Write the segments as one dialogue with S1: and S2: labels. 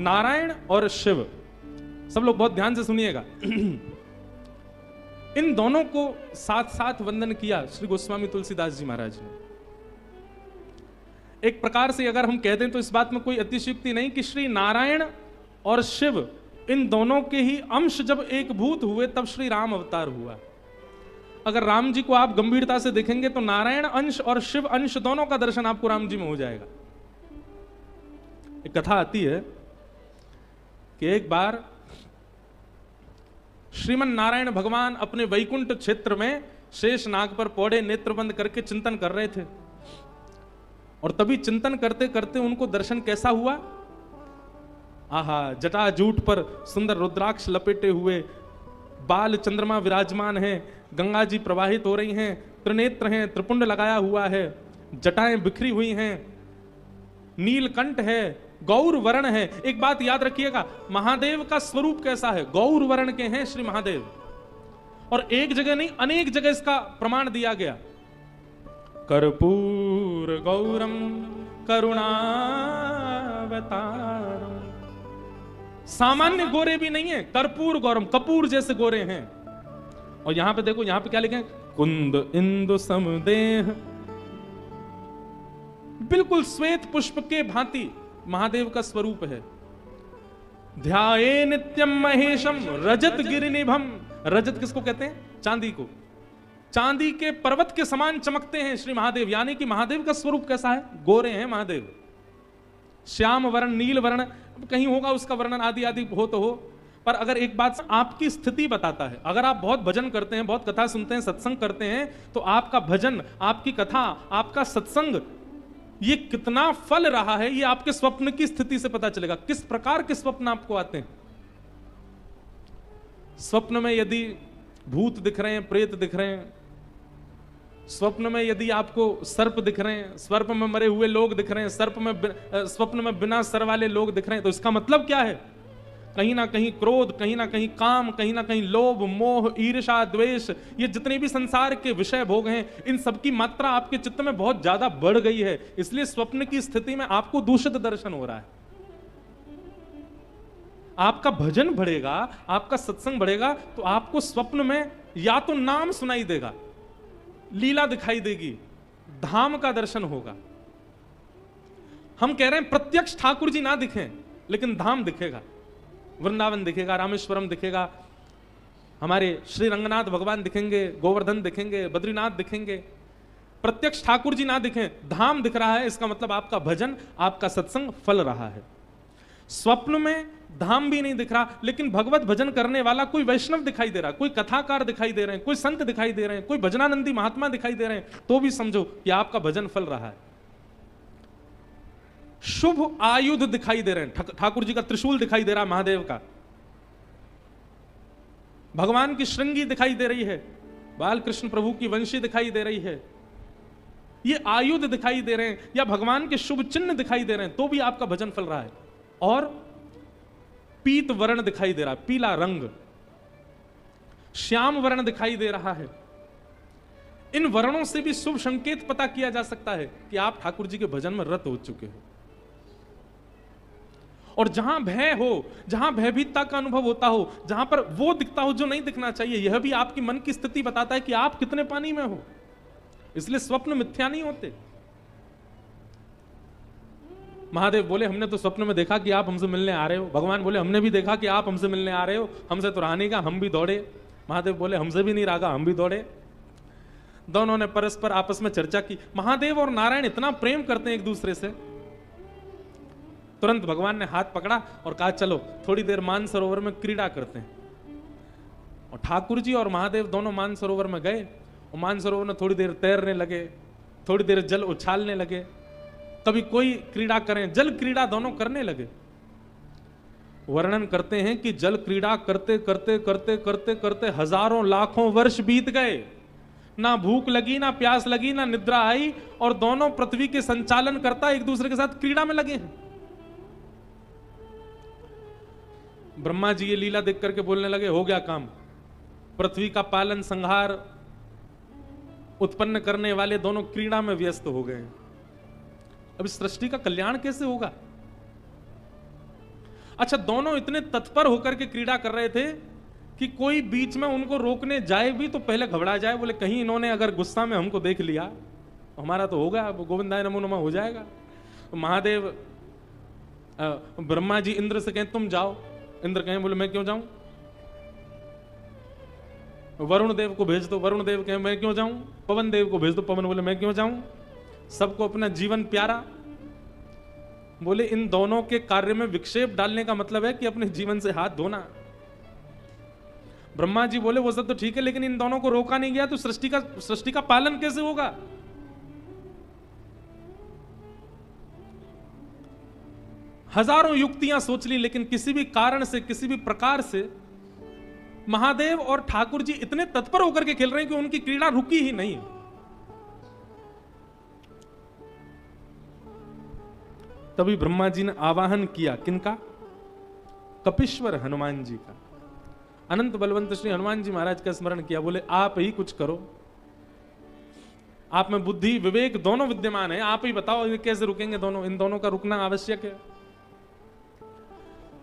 S1: नारायण और शिव, सब लोग बहुत ध्यान से सुनिएगा, इन दोनों को साथ साथ वंदन किया श्री गोस्वामी तुलसीदास जी महाराज ने। एक प्रकार से अगर हम कह दें तो इस बात में कोई अतिशयोक्ति नहीं कि श्री नारायण और शिव इन दोनों के ही अंश जब एक भूत हुए तब श्री राम अवतार हुआ। अगर राम जी को आप गंभीरता से देखेंगे तो नारायण अंश और शिव अंश दोनों का दर्शन आपको राम जी में हो जाएगा। एक कथा आती है कि एक बार श्रीमन नारायण भगवान अपने वैकुंठ क्षेत्र में शेष नाग पर पौड़े नेत्र बंद करके चिंतन कर रहे थे, और तभी चिंतन करते करते उनको दर्शन कैसा हुआ, आहा, जटाजूट पर सुंदर रुद्राक्ष लपेटे हुए बाल चंद्रमा विराजमान हैं, गंगा जी प्रवाहित हो रही हैं, त्रिनेत्र हैं, त्रिपुंड लगाया हुआ है, जटाएं बिखरी हुई हैं, नीलकंठ है, गौर वर्ण है। एक बात याद रखिएगा, महादेव का स्वरूप कैसा है, गौर वर्ण के हैं श्री महादेव। और एक जगह नहीं अनेक जगह इसका प्रमाण दिया गया। कर्पूर गौरम करुणावतारम, सामान्य गोरे भी नहीं है, कर्पूर गौरम, कपूर जैसे गोरे हैं। और यहां पे देखो, यहां पे क्या लिखे हैं, कुंद इंदु समदेह, बिल्कुल श्वेत पुष्प के भांति महादेव का स्वरूप है। ध्याये नित्यम महेशम रजत गिरिनिभम, रजत किसको कहते हैं, चांदी को, चांदी के पर्वत के समान चमकते हैं श्री महादेव। यानी कि महादेव का स्वरूप कैसा है, गोरे हैं महादेव, श्याम वर्ण, नील वर्ण, कहीं होगा उसका वर्णन आदि आदि हो तो हो, पर अगर एक बात आपकी स्थिति बताता है, अगर आप बहुत भजन करते हैं, बहुत कथा सुनते हैं, सत्संग करते हैं, तो आपका भजन, आपकी कथा, आपका सत्संग, ये कितना फल रहा है, ये आपके स्वप्न की स्थिति से पता चलेगा। किस प्रकार के स्वप्न आपको आते हैं। स्वप्न में यदि भूत दिख रहे हैं, प्रेत दिख रहे हैं, स्वप्न में यदि आपको सर्प दिख रहे हैं, सर्प में मरे हुए लोग दिख रहे हैं, स्वप्न में बिना सर वाले लोग दिख रहे हैं, तो इसका मतलब क्या है, कहीं ना कहीं क्रोध, कहीं ना कहीं काम, कहीं ना कहीं लोभ, मोह, ईर्ष्या, द्वेष, ये जितने भी संसार के विषय भोग हैं, इन सब की मात्रा आपके चित्त में बहुत ज्यादा बढ़ गई है। इसलिए स्वप्न की स्थिति में आपको दूषित दर्शन हो रहा है। आपका भजन बढ़ेगा, आपका सत्संग बढ़ेगा, तो आपको स्वप्न में या तो नाम सुनाई देगा, लीला दिखाई देगी, धाम का दर्शन होगा। हम कह रहे हैं प्रत्यक्ष ठाकुर जी ना दिखें, लेकिन धाम दिखेगा, वृंदावन दिखेगा, रामेश्वरम दिखेगा, हमारे श्री रंगनाथ भगवान दिखेंगे, गोवर्धन दिखेंगे, बद्रीनाथ दिखेंगे। प्रत्यक्ष ठाकुर जी ना दिखें, धाम दिख रहा है, इसका मतलब आपका भजन, आपका सत्संग फल रहा है। स्वप्न में धाम भी नहीं दिख रहा, लेकिन भगवत भजन करने वाला कोई वैष्णव दिखाई दे रहा है, कोई कथाकार दिखाई दे रहे हैं, कोई संत दिखाई दे रहे हैं, कोई भजनानंदी महात्मा दिखाई दे रहे हैं, तो भी समझो कि आपका भजन फल रहा है। शुभ आयुध दिखाई दे रहे हैं, ठाकुर जी का त्रिशूल दिखाई दे रहा है, महादेव का, भगवान की श्रृंगी दिखाई दे रही है, बाल कृष्ण प्रभु की वंशी दिखाई दे रही है, ये आयुध दिखाई दे रहे हैं, या भगवान के शुभ चिन्ह दिखाई दे रहे हैं, तो भी आपका भजन फल रहा है। और पीत वर्ण दिखाई दे रहा है, पीला रंग, श्याम वर्ण दिखाई दे रहा है, इन वर्णों से भी शुभ संकेत पता किया जा सकता है कि आप ठाकुर जी के भजन में रत हो चुके हो। और जहां भय हो, जहां भयभीतता का अनुभव होता हो, जहां पर वो दिखता हो जो नहीं दिखना चाहिए, यह भी आपकी मन की स्थिति बताता है कि आप कितने पानी में हो। इसलिए स्वप्न मिथ्या नहीं होते। महादेव बोले हमने तो स्वप्न में देखा कि आप हमसे मिलने आ रहे हो, भगवान बोले हमने भी देखा कि आप हमसे मिलने आ रहे हो, हमसे तो रहा नहीं का, हम भी दौड़े। महादेव बोले हमसे भी नहीं रहा, हम भी दौड़े। दोनों ने परस्पर आपस में चर्चा की। महादेव और नारायण इतना प्रेम करते हैं एक दूसरे से, तुरंत भगवान ने हाथ पकड़ा और कहा चलो थोड़ी देर मानसरोवर में क्रीड़ा करते हैं। और ठाकुर जी और महादेव दोनों मानसरोवर में गए और मानसरोवर में थोड़ी देर तैरने लगे, थोड़ी देर जल उछालने लगे, कभी कोई क्रीड़ा करें, जल क्रीड़ा दोनों करने लगे। वर्णन करते हैं कि जल क्रीड़ा करते करते करते करते करते हजारों लाखों वर्ष बीत गए, ना भूख लगी, ना प्यास लगी, ना निद्रा आई, और दोनों पृथ्वी के संचालन करता एक दूसरे के साथ क्रीड़ा में लगे हैं। ब्रह्मा जी ये लीला देख करके बोलने लगे हो गया काम, पृथ्वी का पालन संहार उत्पन्न करने वाले दोनों क्रीड़ा में व्यस्त हो गए। अब इस सृष्टि का कल्याण कैसे होगा? अच्छा, दोनों इतने तत्पर होकर के क्रीड़ा कर रहे थे कि कोई बीच में उनको रोकने जाए भी तो पहले घबरा जाए, बोले कहीं इन्होंने अगर गुस्सा में हमको देख लिया हमारा तो होगा, अब गोविंदाय नमो नमः हो जाएगा। तो महादेव ब्रह्मा जी इंद्र से कहें तुम जाओ, इंद्र कहें बोले मैं क्यों जाऊं। वरुण देव को भेज दो, वरुण देव कहें मैं क्यों जाऊं। पवन देव को भेज दो, पवन बोले मैं क्यों जाऊं। सबको अपना जीवन प्यारा। बोले इन दोनों के कार्य में विक्षेप डालने का मतलब है कि अपने जीवन से हाथ धोना। ब्रह्मा जी बोले वो सब तो ठीक है, लेकिन इन दोनों को रोका नहीं गया तो सृष्टि का पालन कैसे होगा। हजारों युक्तियां सोच ली, लेकिन किसी भी कारण से, किसी भी प्रकार से महादेव और ठाकुर जी इतने तत्पर होकर के खेल रहे हैं कि उनकी क्रीड़ा रुकी ही नहीं। तभी ब्रह्मा जी ने आवाहन किया, किनका? कपीश्वर हनुमान जी का। अनंत बलवंत श्री हनुमान जी महाराज का स्मरण किया, बोले आप ही कुछ करो, आप में बुद्धि विवेक दोनों विद्यमान है, आप ही बताओ ये कैसे रुकेंगे दोनों, इन दोनों का रुकना आवश्यक है।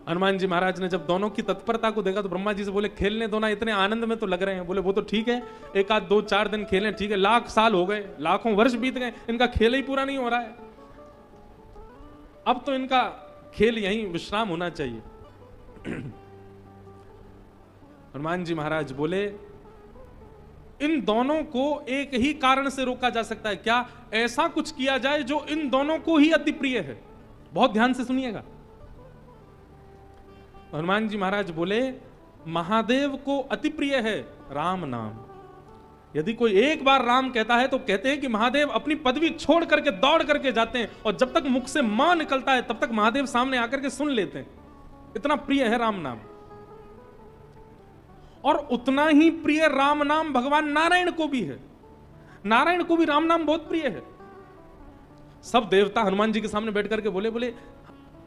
S1: हनुमान जी महाराज ने जब दोनों की तत्परता को देखा तो ब्रह्मा जी से बोले खेलने दो ना, इतने आनंद में तो लग रहे हैं। बोले वो तो ठीक है, एक आध 2-4 दिन खेलें, ठीक है, लाख साल हो गए, लाखों वर्ष बीत गए, इनका खेल ही पूरा नहीं हो रहा है, अब तो इनका खेल यहीं विश्राम होना चाहिए। हनुमान जी महाराज बोले इन दोनों को एक ही कारण से रोका जा सकता है, क्या? ऐसा कुछ किया जाए जो इन दोनों को ही अति प्रिय है। बहुत ध्यान से सुनिएगा। हनुमान जी महाराज बोले महादेव को अति प्रिय है राम नाम। यदि कोई एक बार राम कहता है तो कहते हैं कि महादेव अपनी पदवी छोड़ करके दौड़ करके जाते हैं, और जब तक मुख से मां निकलता है तब तक महादेव सामने आकर के सुन लेते हैं, इतना प्रिय है राम नाम। और उतना ही प्रिय राम नाम भगवान नारायण को भी है। नारायण को भी राम नाम बहुत प्रिय है। सब देवता हनुमान जी के सामने बैठ करके बोले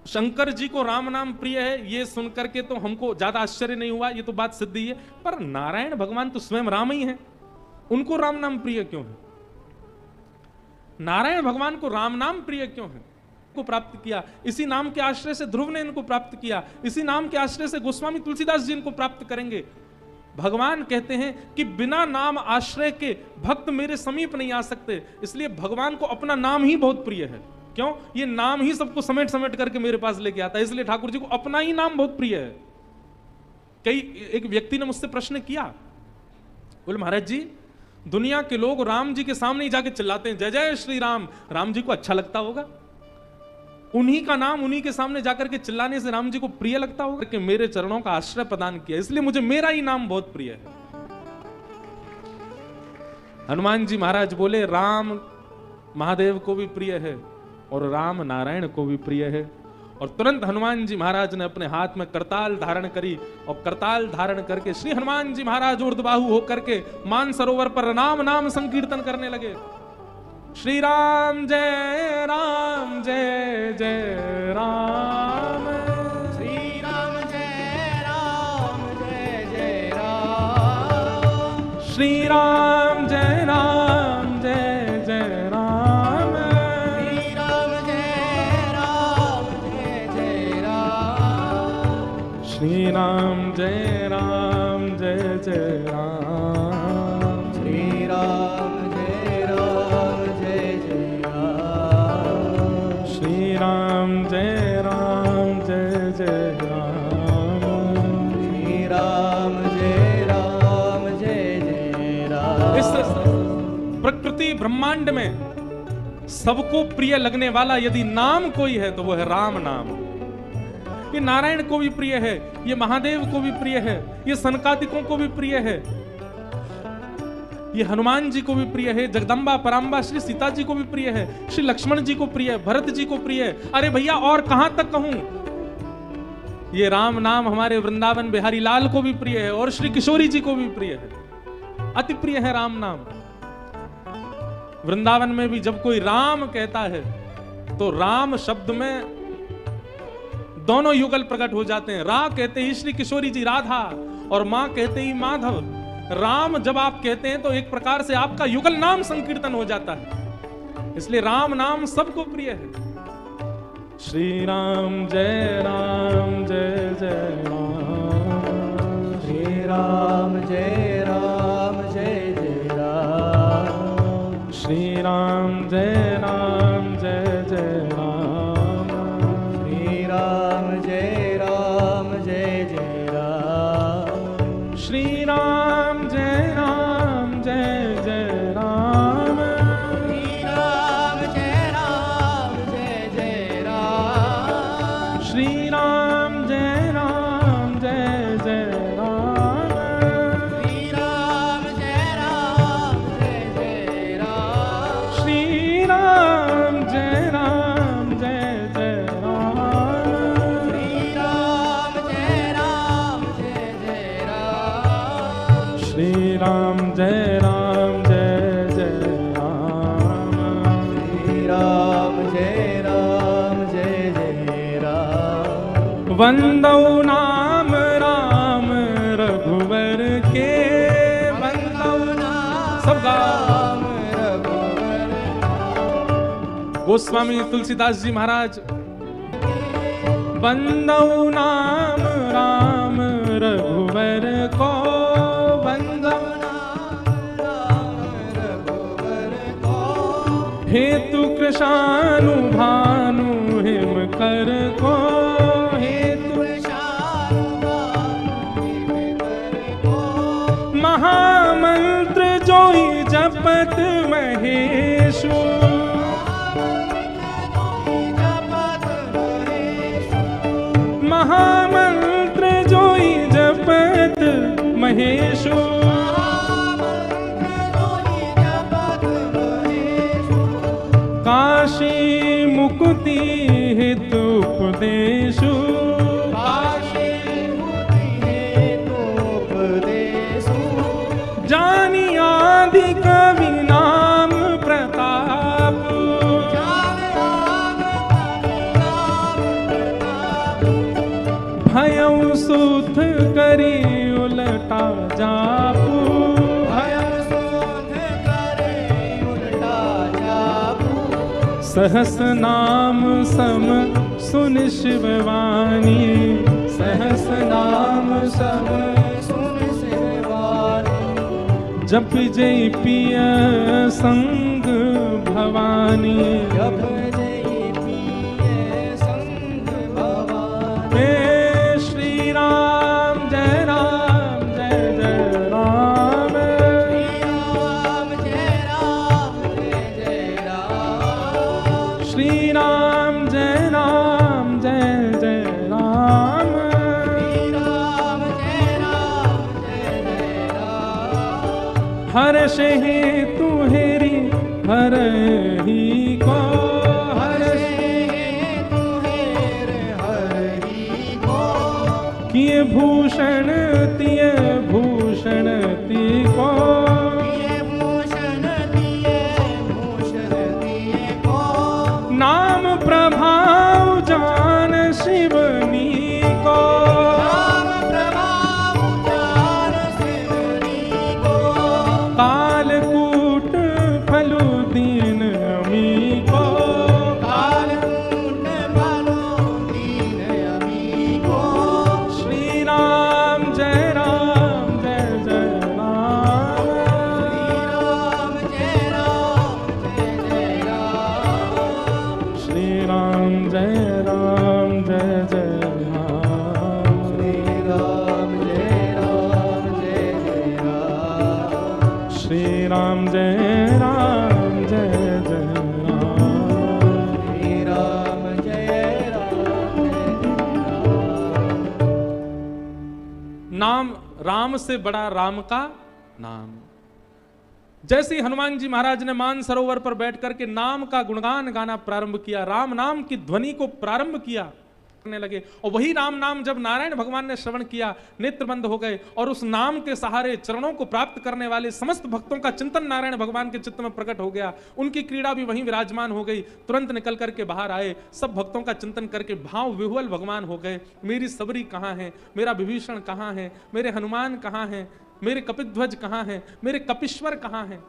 S1: शंकर जी को राम नाम प्रिय है, ये सुनकर के तो हमको ज्यादा आश्चर्य नहीं हुआ, ये तो बात सिद्ध ही है, पर नारायण भगवान तो स्वयं राम ही है, उनको राम नाम प्रिय क्यों है? नारायण भगवान को राम नाम प्रिय क्यों है? को प्राप्त किया, इसी नाम के आश्रय से ध्रुव ने इनको प्राप्त किया, इसी नाम के आश्रय से गोस्वामी तुलसीदास जी इनको प्राप्त करेंगे। भगवान कहते हैं कि बिना नाम आश्रय के भक्त मेरे समीप नहीं आ सकते, इसलिए भगवान को अपना नाम ही बहुत प्रिय है। क्यों? ये नाम ही सबको समेट समेट करके मेरे पास लेके आता है, इसलिए ठाकुर जी को अपना ही नाम बहुत प्रिय है। एक व्यक्ति ने मुझसे प्रश्न किया, बोले महाराज जी दुनिया के लोग राम जी के सामने ही जाके चिल्लाते हैं जय जय श्री राम, राम जी को अच्छा लगता होगा? उन्हीं का नाम उन्हीं के सामने जाकर के चिल्लाने से राम जी को प्रिय लगता होगा? कि मेरे चरणों का आश्रय प्रदान किया, इसलिए मुझे मेरा ही नाम बहुत प्रिय है। हनुमान जी महाराज बोले राम महादेव को भी प्रिय है और राम नारायण को भी प्रिय है। और तुरंत हनुमान जी महाराज ने अपने हाथ में करताल धारण करी, और करताल धारण करके श्री हनुमान जी महाराज ऊर्ध्वबाहु होकर के मान सरोवर पर राम नाम संकीर्तन करने लगे। श्री राम जय राम जय जय राम,
S2: श्री राम जय राम जय जय राम,
S1: श्री राम जय राम जय जय राम,
S2: श्री राम जय राम जय जय राम,
S1: श्री राम जय राम जय जय राम,
S2: श्री राम जय राम जय जय राम,
S1: श्री राम जय राम जय जय राम,
S2: श्री राम जय राम जय जय राम।
S1: इस प्रकृति ब्रह्मांड में सबको प्रिय लगने वाला यदि नाम कोई है तो वो है राम नाम। ये नारायण को भी प्रिय है, ये महादेव को भी प्रिय है, ये सनकादिकों को भी प्रिय है, ये हनुमान जी को भी प्रिय है, जगदम्बा पराम्बा श्री सीता जी को भी प्रिय है, श्री लक्ष्मण जी को प्रिय है, भरत जी को प्रिय है। अरे भैया और कहां तक कहूं, ये राम नाम हमारे वृंदावन बिहारी लाल को भी प्रिय है और श्री किशोरी जी को भी प्रिय है, अति प्रिय है राम नाम। वृंदावन में भी जब कोई राम कहता है तो राम शब्द में दोनों युगल प्रकट हो जाते हैं। रा कहते ही श्री किशोरी जी राधा और मां कहते ही माधव। राम जब आप कहते हैं तो एक प्रकार से आपका युगल नाम संकीर्तन हो जाता है, इसलिए राम नाम सबको प्रिय है। श्री राम जय श्री राम जय राम जय जय राम।
S2: श्री राम जय राम जय जय राम।
S1: श्री राम जय राम जय जय राम।
S2: श्री राम जय राम जय जय राम।
S1: श्री राम जय राम जय जय राम।
S2: श्री राम जय राम जय जय राम।
S1: वंदौ नाम राम रघुवर के, वंदौ
S2: नाम
S1: सब गाओ।
S2: राम रघुवर
S1: गोस्वामी तुलसीदास जी महाराज, वंदौ नाम राम रघुवर को, वंदौ
S2: राम रघुवर को।
S1: हेतु कृशानु भानु हिम कर को, हेतु महामंत्र जोई जपत महेशु, महामंत्र जोई जपत महेशु। काशी मुक्ति हेतु उपदेशु, जानी आदि कवि नाम प्रताप, भयउ सुध करी उलटा जापू, सहस नाम सम सुन शिववाणी, सहस नाम सम
S2: सुन शिववाणी।
S1: जप जय पिय संग भवानी,
S2: जप जय पिय संग भवानी।
S1: हे श्री राम जय राम जय जय राम।
S2: श्री राम जय राम जय जय राम।
S1: श्री राम जय राम जय जय राम। हर्ष हेतु हेरी हर ही को, हर्ष
S2: हेतु हेर हरि को।
S1: किए भूषण तिय भूषण ती को,
S2: भूषण दिए भूषण दिए को।
S1: नाम प्रभाव जान शिवनी को,
S2: नाम प्रभाव जान शिवनी को।
S1: कालकूट फलु दीन अमी को,
S2: कालकूट फलु दीन अमी को।
S1: श्री राम जय राम जय जय राम।
S2: श्री राम जय राम जय जय राम।
S1: श्री राम जय राम जय जय राम।
S2: श्री राम जय राम जय जय राम।
S1: श्री राम जय राम जय जय राम। नाम राम से बड़ा राम का नाम। जैसे ही हनुमान जी महाराज ने मान सरोवर पर बैठ करके नाम का गुणगान गाना प्रारंभ किया, राम नाम की ध्वनि को प्रारंभ किया करने लगे, और वही राम नाम जब नारायण भगवान ने श्रवण किया, नेत्र बंद हो गए, और उस नाम के सहारे चरणों को प्राप्त करने वाले समस्त भक्तों का चिंतन नारायण भगवान के चित्त में प्रकट हो गया। उनकी क्रीड़ा भी वहीं विराजमान हो गई। तुरंत निकल करके बाहर आए, सब भक्तों का चिंतन करके भाव विह्वल भगवान हो गए। मेरी सबरी कहाँ है, मेरा विभीषण कहाँ है, मेरे हनुमान कहाँ है, मेरे कपिध्वज कहाँ हैं, मेरे कपीश्वर कहाँ हैं।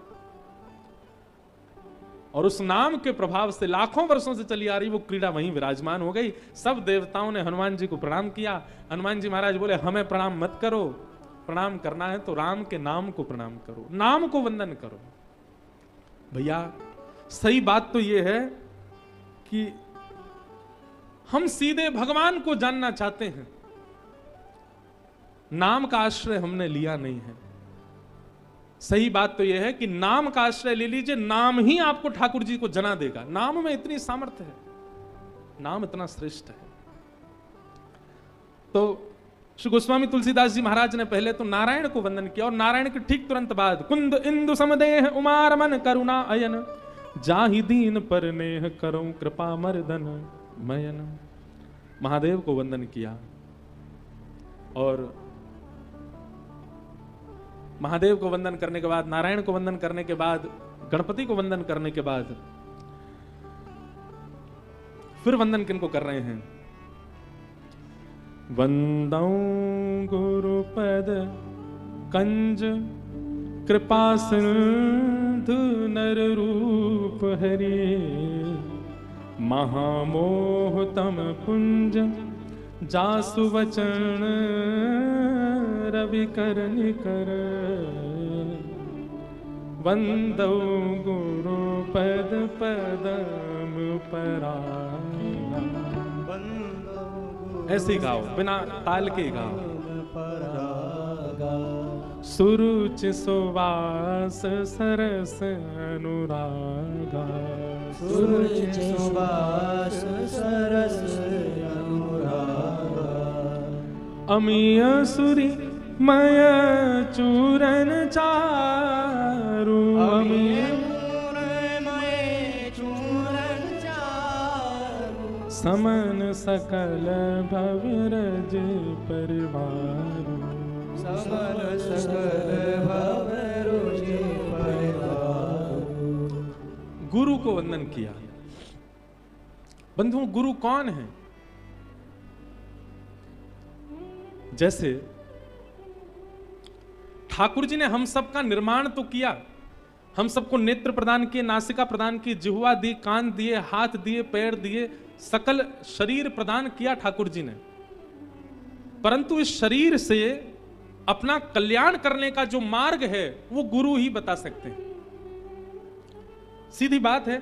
S1: और उस नाम के प्रभाव से लाखों वर्षों से चली आ रही वो क्रीड़ा वहीं विराजमान हो गई। सब देवताओं ने हनुमान जी को प्रणाम किया। हनुमान जी महाराज बोले, हमें प्रणाम मत करो, प्रणाम करना है तो राम के नाम को प्रणाम करो, नाम को वंदन करो। भैया सही बात तो ये है कि हम सीधे भगवान को जानना चाहते हैं, नाम का आश्रय हमने लिया नहीं है। सही बात तो यह है कि नाम का आश्रय ले लीजिए, नाम ही आपको ठाकुर जी को जना देगा। नाम में इतनी सामर्थ्य है, नाम इतना श्रेष्ठ है। तो श्री गोस्वामी तुलसीदास जी महाराज ने पहले तो नारायण को वंदन किया और नारायण के ठीक तुरंत बाद कुंद इंदु समदेह उमार मन करुणा अयन जाहि दीन पर नेह करो कृपा मर्दन मयन, महादेव को वंदन किया। और महादेव को वंदन करने के बाद, नारायण को वंदन करने के बाद, गणपति को वंदन करने के बाद फिर वंदन किनको कर रहे हैं? वंदौ गुरुपद कंज कृपा सिंधु नर रूप हरि, महामोह तम पुंज जासु वचन रवि कर निकर, वंदौ गुरु पद पदम परागा। ऐसे गाओ, बिना ताल के गाओ। सुरुचि सुवास सरस अनुरागा,
S2: सुरुचि सुवास सरस अनुरागा,
S1: अमीय सुरी मय चूरन चारु, अमीय समन सकल भवरज परिवार,
S2: समन सकल भवरज परिवार।
S1: गुरु को वंदन किया। बंधुओं, गुरु कौन है? जैसे ठाकुर जी ने हम सबका निर्माण तो किया, हम सबको नेत्र प्रदान किए, नासिका प्रदान की, जिह्वा दी, कान दिए, हाथ दिए, पैर दिए, सकल शरीर प्रदान किया ठाकुर जी ने। परंतु इस शरीर से अपना कल्याण करने का जो मार्ग है वो गुरु ही बता सकते हैं। सीधी बात है,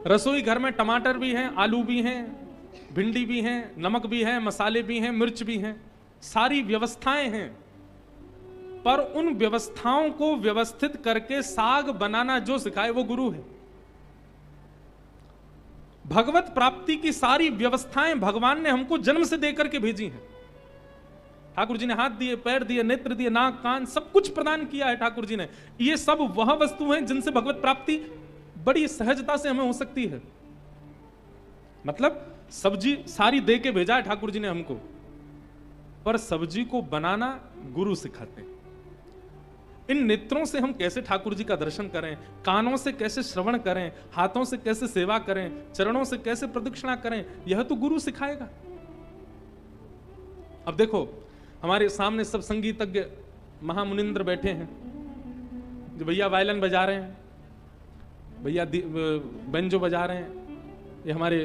S1: रसोई घर में टमाटर भी हैं, आलू भी हैं, भिंडी भी हैं, नमक भी है, मसाले भी हैं, मिर्च भी हैं, सारी व्यवस्थाएं हैं, पर उन व्यवस्थाओं को व्यवस्थित करके साग बनाना जो सिखाए वो गुरु है। भगवत प्राप्ति की सारी व्यवस्थाएं भगवान ने हमको जन्म से देकर के भेजी हैं। ठाकुर जी ने हाथ दिए, पैर दिए, नेत्र दिए, नाक कान सब कुछ प्रदान किया है ठाकुर जी ने। ये सब वह वस्तु हैं जिनसे भगवत प्राप्ति बड़ी सहजता से हमें हो सकती है। मतलब सब्जी सारी दे के भेजा है ठाकुर जी ने हमको, पर सब्जी को बनाना गुरु सिखाते हैं। इन नेत्रों से हम कैसे ठाकुर जी का दर्शन करें, कानों से कैसे श्रवण करें, हाथों से कैसे सेवा करें, चरणों से कैसे प्रदक्षिणा करें, यह तो गुरु सिखाएगा। अब देखो, हमारे सामने सब संगीतज्ञ महामुनिंद्र बैठे हैं, जो भैया वायलिन बजा रहे हैं, भैया बेंजो बजा रहे हैं, ये हमारे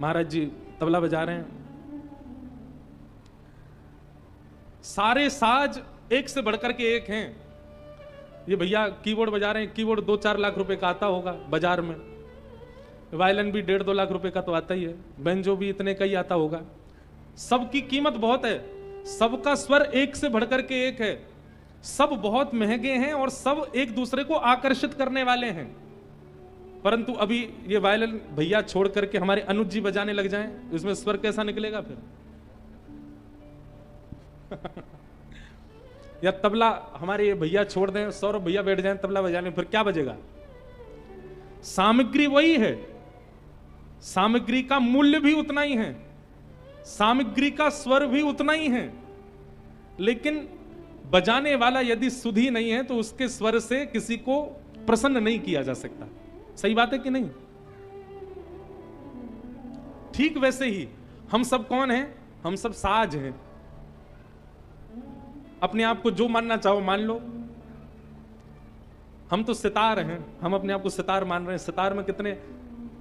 S1: महाराज जी तबला बजा रहे हैं। सारे साज एक से बढ़कर के एक हैं। ये भैया कीबोर्ड बजा रहे हैं, कीबोर्ड 2-4 लाख रुपए का आता होगा बाजार में। वायलिन भी 1.5-2 लाख रुपए का तो आता ही है, बेंजो भी इतने का ही आता होगा। सबकी कीमत बहुत है, सबका स्वर एक से बढ़कर के एक है, सब बहुत महंगे हैं और सब एक दूसरे को आकर्षित करने वाले हैं। परंतु अभी ये वायलिन भैया छोड़ करके हमारे अनुज जी बजाने लग जाएं, इसमें स्वर कैसा निकलेगा फिर? या तबला हमारे ये भैया छोड़ दें, सौरभ भैया बैठ जाएं तबला बजाने, फिर क्या बजेगा? सामग्री वही है, सामग्री का मूल्य भी उतना ही है, सामग्री का स्वर भी उतना ही है, लेकिन बजाने वाला यदि सुधी नहीं है तो उसके स्वर से किसी को प्रसन्न नहीं किया जा सकता। सही बात है कि नहीं? ठीक वैसे ही हम सब कौन हैं? हम सब साज हैं। अपने आप को जो मानना चाहो मान लो। हम तो सितार हैं, हम अपने आप को सितार मान रहे हैं। सितार में कितने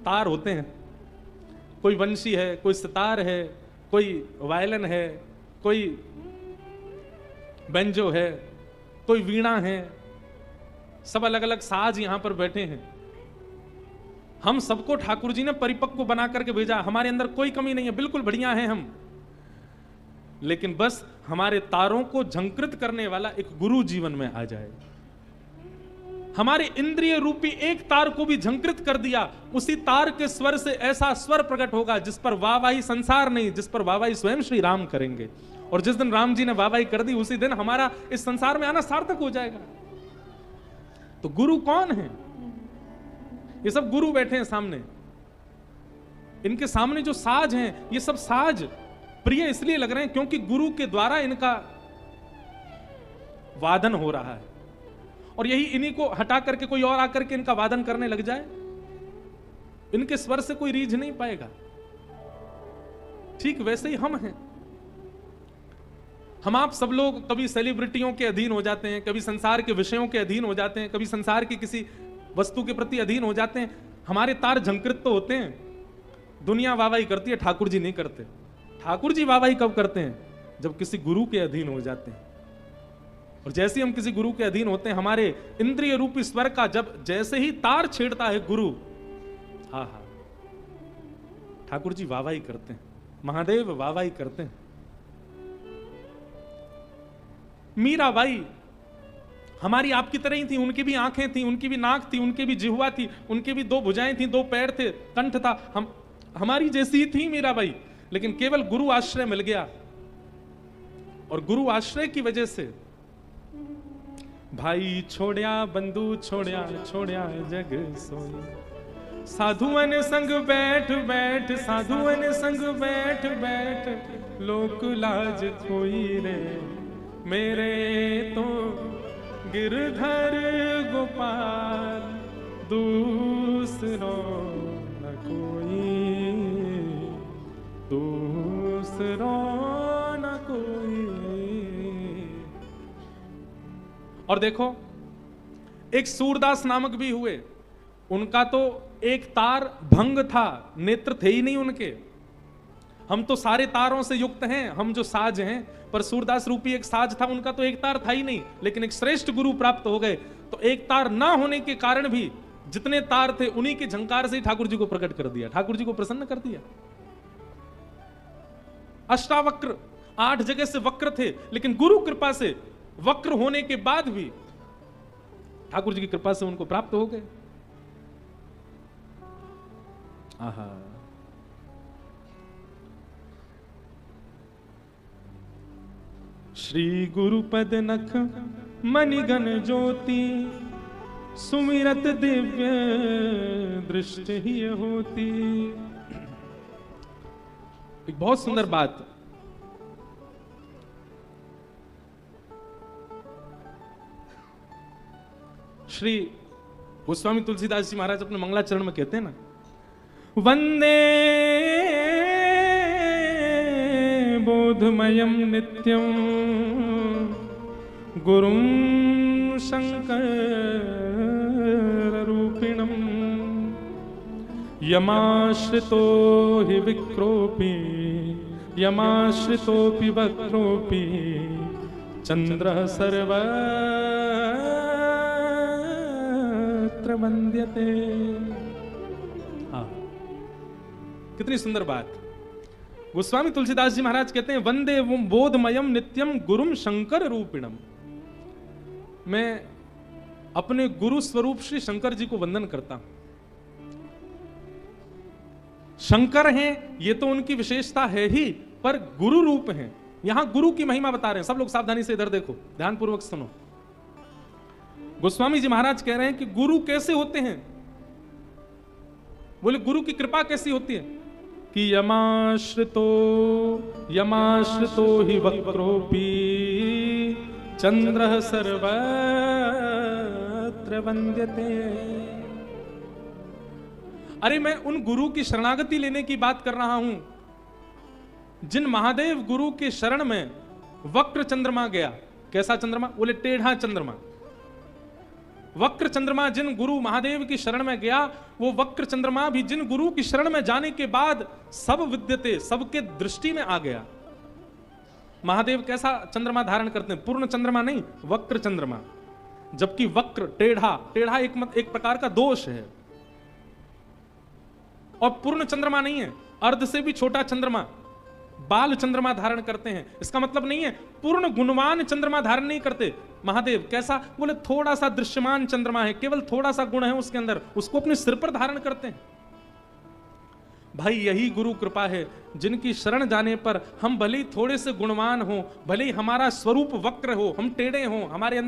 S1: तार होते हैं? कोई वंशी है, कोई सितार है, कोई वायलिन है, कोई बेंजो है, कोई वीणा है, सब अलग अलग साज यहां पर बैठे हैं। हम सबको ठाकुर जी ने परिपक्व बना करके भेजा। हमारे अंदर कोई कमी नहीं है, बिल्कुल बढ़िया हैं हम, लेकिन बस हमारे तारों को झंकृत करने वाला एक गुरु जीवन में आ जाए। हमारे इंद्रिय रूपी एक तार को भी झंकृत कर दिया, उसी तार के स्वर से ऐसा स्वर प्रकट होगा जिस पर वाहवाही संसार नहीं, जिस पर वाहवाही स्वयं श्री राम करेंगे। और जिस दिन राम जी ने वाहवाही कर दी उसी दिन हमारा इस संसार में आना सार्थक हो जाएगा। तो गुरु कौन है? ये सब गुरु बैठे हैं सामने, इनके सामने जो साज हैं, ये सब साज प्रिय इसलिए लग रहे हैं क्योंकि गुरु के द्वारा इनका वादन हो रहा है। और यही इन्हीं को हटा करके कोई और आकर के इनका वादन करने लग जाए, इनके स्वर से कोई रीझ नहीं पाएगा। ठीक वैसे ही हम हैं। हम आप सब लोग कभी सेलिब्रिटियों के अधीन हो जाते हैं, कभी संसार के विषयों के अधीन हो जाते हैं, कभी संसार की किसी वस्तु के प्रति अधीन हो जाते हैं। हमारे तार झंकृत तो होते हैं, दुनिया वाहवाही करती है, ठाकुर जी नहीं करते। ठाकुर जी वाहवाही कब करते हैं? जब किसी गुरु के अधीन हो जाते हैं। और जैसे हम किसी गुरु के अधीन होते हैं, हमारे इंद्रिय रूपी स्वर का जब जैसे ही तार छेड़ता है गुरु, हा हा, ठाकुर जी वाहवाही करते हैं, महादेव वाहवाही करते हैं। मीराबाई हमारी आपकी तरह ही थी, उनकी भी आंखें थी, उनकी भी नाक थी, उनकी भी जिह्वा थी, उनकी भी 2 भुजाएं थी, 2 पैर थे, कंठ था। हम हमारी जैसी ही थी मीराबाई, लेकिन केवल गुरु आश्रय मिल गया। और गुरु आश्रय की वजह से भाई छोड़या बंधु छोड़या छोड़या जग सोई, साधुअन संग बैठ बैठ, साधुअन संग बैठ बैठ, लोक लाज खोई रे, मेरे तो गिरधर गोपाल दूसरो न कोई, दूसरो न कोई। और देखो एक सूरदास नामक भी हुए, उनका तो एक तार भंग था, नेत्र थे ही नहीं उनके। हम तो सारे तारों से युक्त हैं, हम जो साज हैं, पर सूरदास रूपी एक साज था, उनका तो एक तार था ही नहीं। लेकिन एक श्रेष्ठ गुरु प्राप्त हो गए तो एक तार ना होने के कारण भी जितने तार थे उन्हीं के झंकार से ही ठाकुर जी को प्रकट कर दिया, ठाकुर जी को प्रसन्न कर दिया। अष्टावक्र 8 जगह से वक्र थे, लेकिन गुरु कृपा से वक्र होने के बाद भी ठाकुर जी की कृपा से उनको प्राप्त हो गए। आहा, श्री गुरुपद नख मणिगण ज्योति, सुमिरत दिव्य दृष्टि ही होती। एक बहुत सुंदर बात, श्री गोस्वामी तुलसीदास जी महाराज अपने मंगलाचरण में कहते हैं ना, वंदे बोधमयं नित्यं गुरुं शंकर रूपिणं, यमाश्रितो हि विक्रोपी, यमाश्रितोऽपि वक्रोपि, चंद्रः सर्वत्र वन्द्यते। कितनी सुंदर बात। गोस्वामी तुलसीदास जी महाराज कहते हैं, वंदे बोधमयम नित्यम गुरुम शंकर रूपिणम। मैं अपने गुरु स्वरूप श्री शंकर जी को वंदन करता हूं। शंकर हैं, ये तो उनकी विशेषता है ही, पर गुरु रूप हैं। यहां गुरु की महिमा बता रहे हैं। सब लोग सावधानी से इधर देखो, ध्यानपूर्वक सुनो। गोस्वामी जी महाराज कह रहे हैं कि गुरु कैसे होते हैं। बोले गुरु की कृपा कैसी होती है कि यमाश्रितो हि वक्रोपी, चंद्रः सर्वत्र वन्द्यते। अरे मैं उन गुरु की शरणागति लेने की बात कर रहा हूं जिन महादेव गुरु के शरण में वक्र चंद्रमा गया। कैसा चंद्रमा? बोले टेढ़ा चंद्रमा। वक्र चंद्रमा जिन गुरु महादेव की शरण में गया, वो वक्र चंद्रमा भी जिन गुरु की शरण में जाने के बाद सब विद्यते, सबके दृष्टि में आ गया। महादेव कैसा चंद्रमा धारण करते हैं? पूर्ण चंद्रमा नहीं, वक्र चंद्रमा। जबकि वक्र टेढ़ा एक प्रकार का दोष है, और पूर्ण चंद्रमा नहीं है, अर्ध से भी छोटा चंद्रमा। बाल चंद्रमा धारण करते हैं, इसका मतलब नहीं है पूर्ण गुणवान चंद्रमा धारण नहीं करते। महादेव कैसा? बोले थोड़ा सा दृश्यमान चंद्रमा है, केवल थोड़ा सा गुण है उसके अंदर, उसको अपने सिर पर धारण करते हैं। भाई यही गुरु कृपा है, जिनकी शरण जाने पर हम भले ही थोड़े से गुणवान हो, भले ही हमारा स्वरूप वक्र हो, हम टेढ़े हो, हमारे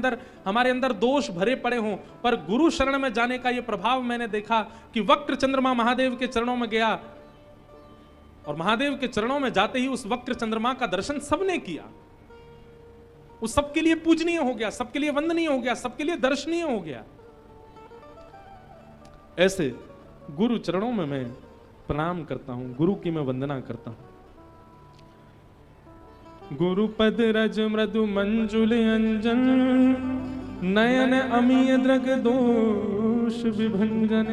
S1: अंदर दोष भरे पड़े हो, पर गुरु शरण में जाने का यह प्रभाव मैंने देखा कि वक्र चंद्रमा महादेव के चरणों में गया और महादेव के चरणों में जाते ही उस वक्र चंद्रमा का दर्शन सबने किया। वो सबके लिए पूजनीय हो गया, सबके लिए वंदनीय हो गया, सबके लिए दर्शनीय हो गया। ऐसे गुरु चरणों में मैं प्रणाम करता हूं, गुरु की मैं वंदना करता हूं। गुरु पद रज मृदु मंजुल अंजन, नयन अमीय द्रग दोष विभंजन,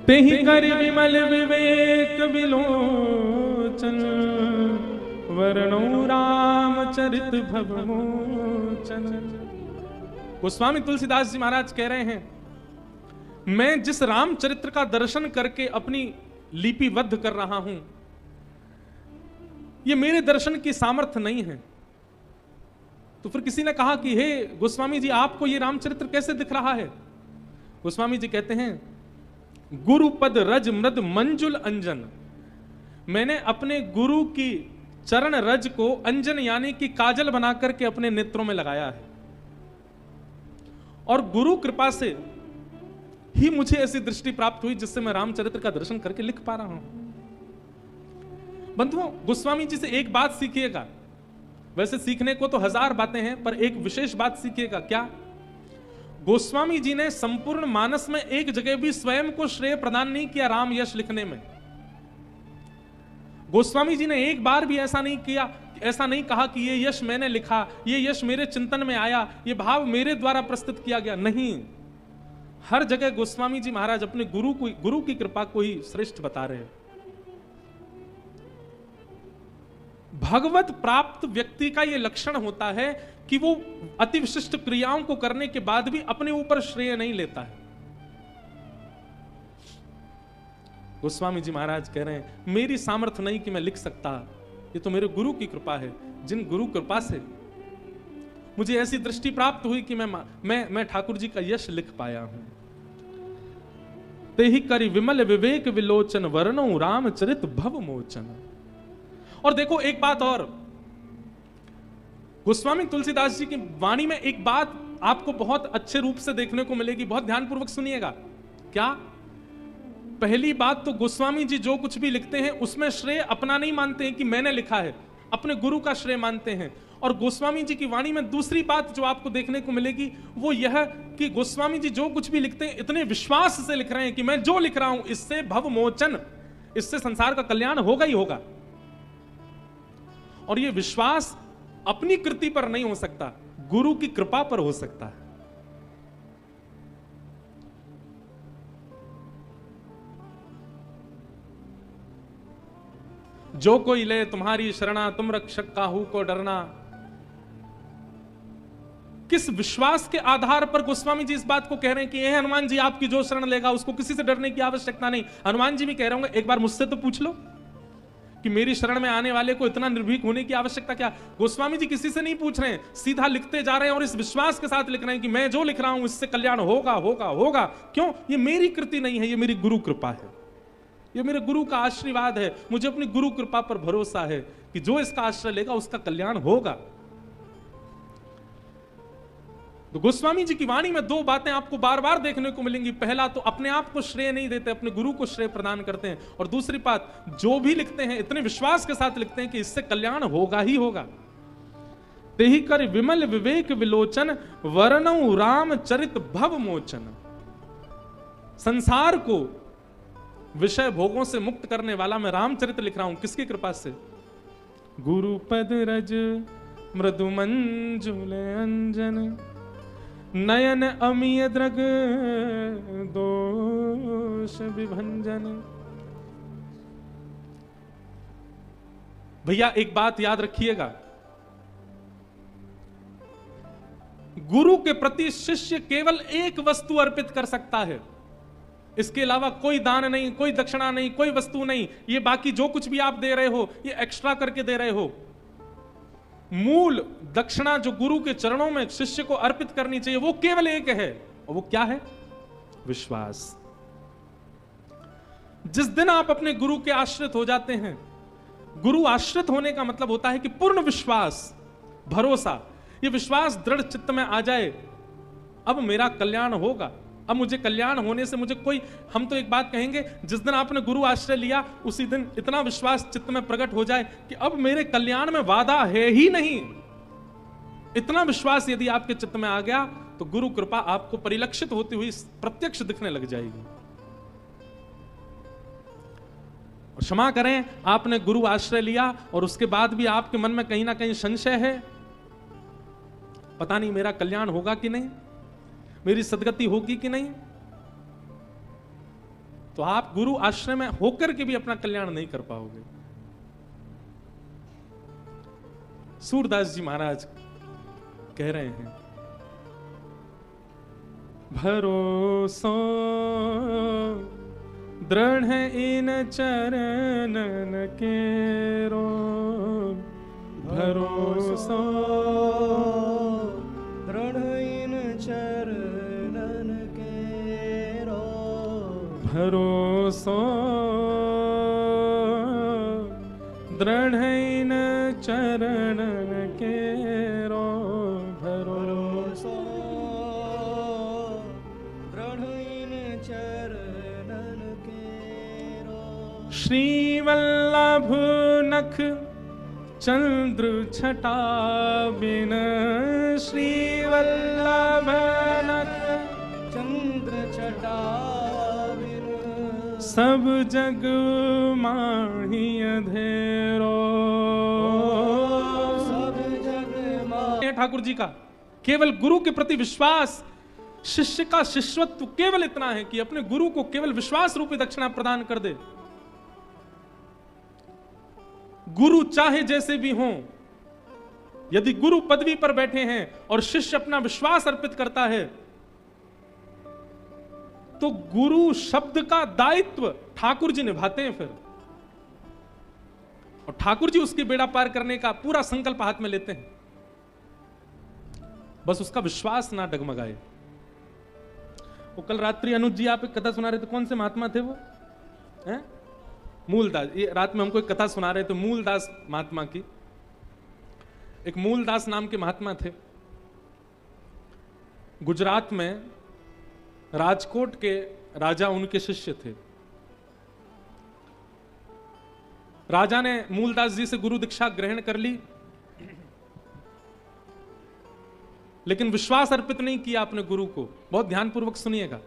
S1: तेहि कर विमल विवेक विलोचन, वर्णो रामचरित भवमोचन। गोस्वामी तुलसीदास जी महाराज कह रहे हैं, मैं जिस रामचरित्र का दर्शन करके अपनी लिपिबद्ध कर रहा हूं, यह मेरे दर्शन की सामर्थ्य नहीं है। तो फिर किसी ने कहा कि हे गोस्वामी जी, आपको यह रामचरित्र कैसे दिख रहा है? गोस्वामी जी कहते हैं, गुरुपद रज मृद मंजुल अंजन, मैंने अपने गुरु की चरण रज को अंजन यानी कि काजल बना करके अपने नेत्रों में लगाया है, और गुरु कृपा से ही मुझे ऐसी दृष्टि प्राप्त हुई जिससे मैं रामचरित्र का दर्शन करके लिख पा रहा हूं। बंधुओं, गोस्वामी जी से एक बात सीखिएगा, वैसे सीखने को तो हजार बातें हैं, पर एक विशेष बात सीखिएगा। क्या? गोस्वामी जी ने संपूर्ण मानस में एक जगह भी स्वयं को श्रेय प्रदान नहीं किया राम यश लिखने में। गोस्वामी जी ने एक बार भी ऐसा नहीं किया, ऐसा नहीं कहा कि ये यश मैंने लिखा, ये यश मेरे चिंतन में आया, ये भाव मेरे द्वारा प्रस्तुत किया गया। नहीं, हर जगह गोस्वामी जी महाराज अपने गुरु की कृपा को ही श्रेष्ठ बता रहे हैं। भगवत प्राप्त व्यक्ति का यह लक्षण होता है कि वो अति विशिष्ट क्रियाओं को करने के बाद भी अपने ऊपर श्रेय नहीं लेता है। गोस्वामी जी महाराज कह रहे हैं, मेरी सामर्थ्य नहीं कि मैं लिख सकता, ये तो मेरे गुरु की कृपा है, जिन गुरु कृपा से मुझे ऐसी दृष्टि प्राप्त हुई कि मैं ठाकुर जी का यश लिख पाया हूं। तेहि करि विमल विवेक विलोचन, वर्णो रामचरित भव मोचन। और देखो एक बात और, गोस्वामी तुलसीदास जी की वाणी में एक बात आपको बहुत अच्छे रूप से देखने को मिलेगी, बहुत ध्यानपूर्वक सुनिएगा। क्या? पहली बात तो गोस्वामी जी जो कुछ भी लिखते हैं उसमें श्रेय अपना नहीं मानते हैं कि मैंने लिखा है, अपने गुरु का श्रेय मानते हैं। और गोस्वामी जी की वाणी में दूसरी बात जो आपको देखने को मिलेगी वो यह कि गोस्वामी जी जो कुछ भी लिखते हैं इतने विश्वास से लिख रहे हैं कि मैं जो लिख रहा हूं इससे भव मोचन, इससे संसार का कल्याण होगा ही होगा। और यह विश्वास अपनी कृति पर नहीं हो सकता, गुरु की कृपा पर हो सकता है। जो कोई ले तुम्हारी शरणा, तुम रक्षक काहू को डरना। किस विश्वास के आधार पर गोस्वामी जी इस बात को कह रहे हैं कि हे हनुमान जी, आपकी जो शरण लेगा उसको किसी से डरने की आवश्यकता नहीं। हनुमान जी भी कह रहे होंगे, एक बार मुझसे तो पूछ लो कि मेरी शरण में आने वाले को इतना निर्भीक होने की आवश्यकता क्या। गोस्वामी जी किसी से नहीं पूछ रहे हैं, सीधा लिखते जा रहे हैं और इस विश्वास के साथ लिख रहे हैं कि मैं जो लिख रहा हूं इससे कल्याण होगा होगा होगा। क्यों? ये मेरी कृति नहीं है, ये मेरी गुरु कृपा है, ये मेरे गुरु का आशीर्वाद है। मुझे अपनी गुरु कृपा पर भरोसा है कि जो इसका आश्रय लेगा उसका कल्याण होगा। तो गोस्वामी जी की वाणी में दो बातें आपको बार बार देखने को मिलेंगी। पहला तो अपने आप को श्रेय नहीं देते, अपने गुरु को श्रेय प्रदान करते हैं। और दूसरी बात, जो भी लिखते हैं इतने विश्वास के साथ लिखते हैं कि इससे कल्याण होगा ही होगा। तेहि कर विमल विवेक विलोचन, वर्णौ रामचरित भव मोचन। संसार को विषय भोगों से मुक्त करने वाला मैं रामचरित्र लिख रहा हूं, किसकी कृपा से? गुरुपद रज मृदु मंजुल अंजन, नयन अमीय द्रग दोष विभंजन। भैया एक बात याद रखिएगा, गुरु के प्रति शिष्य केवल एक वस्तु अर्पित कर सकता है, इसके अलावा कोई दान नहीं, कोई दक्षिणा नहीं, कोई वस्तु नहीं, ये बाकी जो कुछ भी आप दे रहे हो ये एक्स्ट्रा करके दे रहे हो। मूल दक्षिणा जो गुरु के चरणों में शिष्य को अर्पित करनी चाहिए वो केवल एक है, और वो क्या है? विश्वास। जिस दिन आप अपने गुरु के आश्रित हो जाते हैं, गुरु आश्रित होने का मतलब होता है कि पूर्ण विश्वास, भरोसा, ये विश्वास दृढ़ चित्त में आ जाए, अब मेरा कल्याण होगा, अब मुझे कल्याण होने से मुझे कोई, हम तो एक बात कहेंगे, जिस दिन आपने गुरु आश्रय लिया उसी दिन इतना विश्वास चित्त में प्रकट हो जाए कि अब मेरे कल्याण में वादा है ही नहीं, इतना विश्वास यदि आपके चित्त में आ गया तो गुरु कृपा आपको परिलक्षित होती हुई प्रत्यक्ष दिखने लग जाएगी। क्षमा करें, आपने गुरु आश्रय लिया और उसके बाद भी आपके मन में कहीं ना कहीं संशय है, पता नहीं मेरा कल्याण होगा कि नहीं, मेरी सदगति होगी कि नहीं, तो आप गुरु आश्रय में होकर के भी अपना कल्याण नहीं कर पाओगे। सूरदास जी महाराज कह रहे हैं, भरोसो दृढ़ इन चरणन केरो, भरोसो
S2: दृढ़ इन चरणन केरो,
S1: भरोसो दृढ़ इन चरणन केरो,
S2: भरोसो दृढ़ इन चरणन केरो।
S1: श्री वल्लभ नख चंद्र छटा बिन, श्री वल्लभ नख
S2: चंद्र छटा बिन,
S1: सब जग माही अंधेरो।
S2: सब जग माही।
S1: ठाकुर जी का केवल गुरु के प्रति विश्वास, शिष्य का शिष्यत्व केवल इतना है कि अपने गुरु को केवल विश्वास रूपी दक्षिणा प्रदान कर दे। गुरु चाहे जैसे भी हों, यदि गुरु पदवी पर बैठे हैं और शिष्य अपना विश्वास अर्पित करता है, तो गुरु शब्द का दायित्व ठाकुर जी निभाते हैं फिर, और ठाकुर जी उसकी बेड़ा पार करने का पूरा संकल्प हाथ में लेते हैं, बस उसका विश्वास ना डगमगाए। वो कल रात्रि अनुज जी आप एक कथा सुना रहे थे, कौन से महात्मा थे वो? हैं? मूलदास। ये रात में हमको एक कथा सुना रहे थे मूलदास महात्मा की। एक मूलदास नाम के महात्मा थे, गुजरात में राजकोट के राजा उनके शिष्य थे। राजा ने मूलदास जी से गुरु दीक्षा ग्रहण कर ली, लेकिन विश्वास अर्पित नहीं किया अपने गुरु को। बहुत ध्यानपूर्वक सुनिएगा।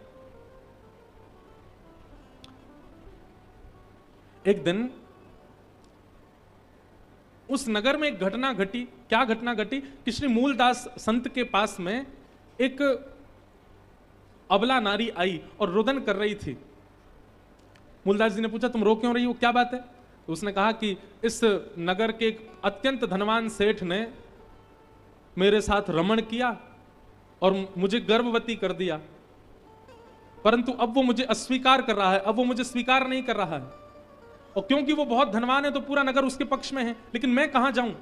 S1: एक दिन उस नगर में एक घटना घटी। क्या घटना घटी कि श्री मूलदास संत के पास में एक अबला नारी आई और रुदन कर रही थी। मूलदास जी ने पूछा, तुम रो क्यों रही हो, क्या बात है? तो उसने कहा कि इस नगर के एक अत्यंत धनवान सेठ ने मेरे साथ रमण किया और मुझे गर्भवती कर दिया, परंतु अब वो मुझे अस्वीकार कर रहा है, अब वो मुझे स्वीकार नहीं कर रहा है, और क्योंकि वो बहुत धनवान है तो पूरा नगर उसके पक्ष में है, लेकिन मैं कहां जाऊं?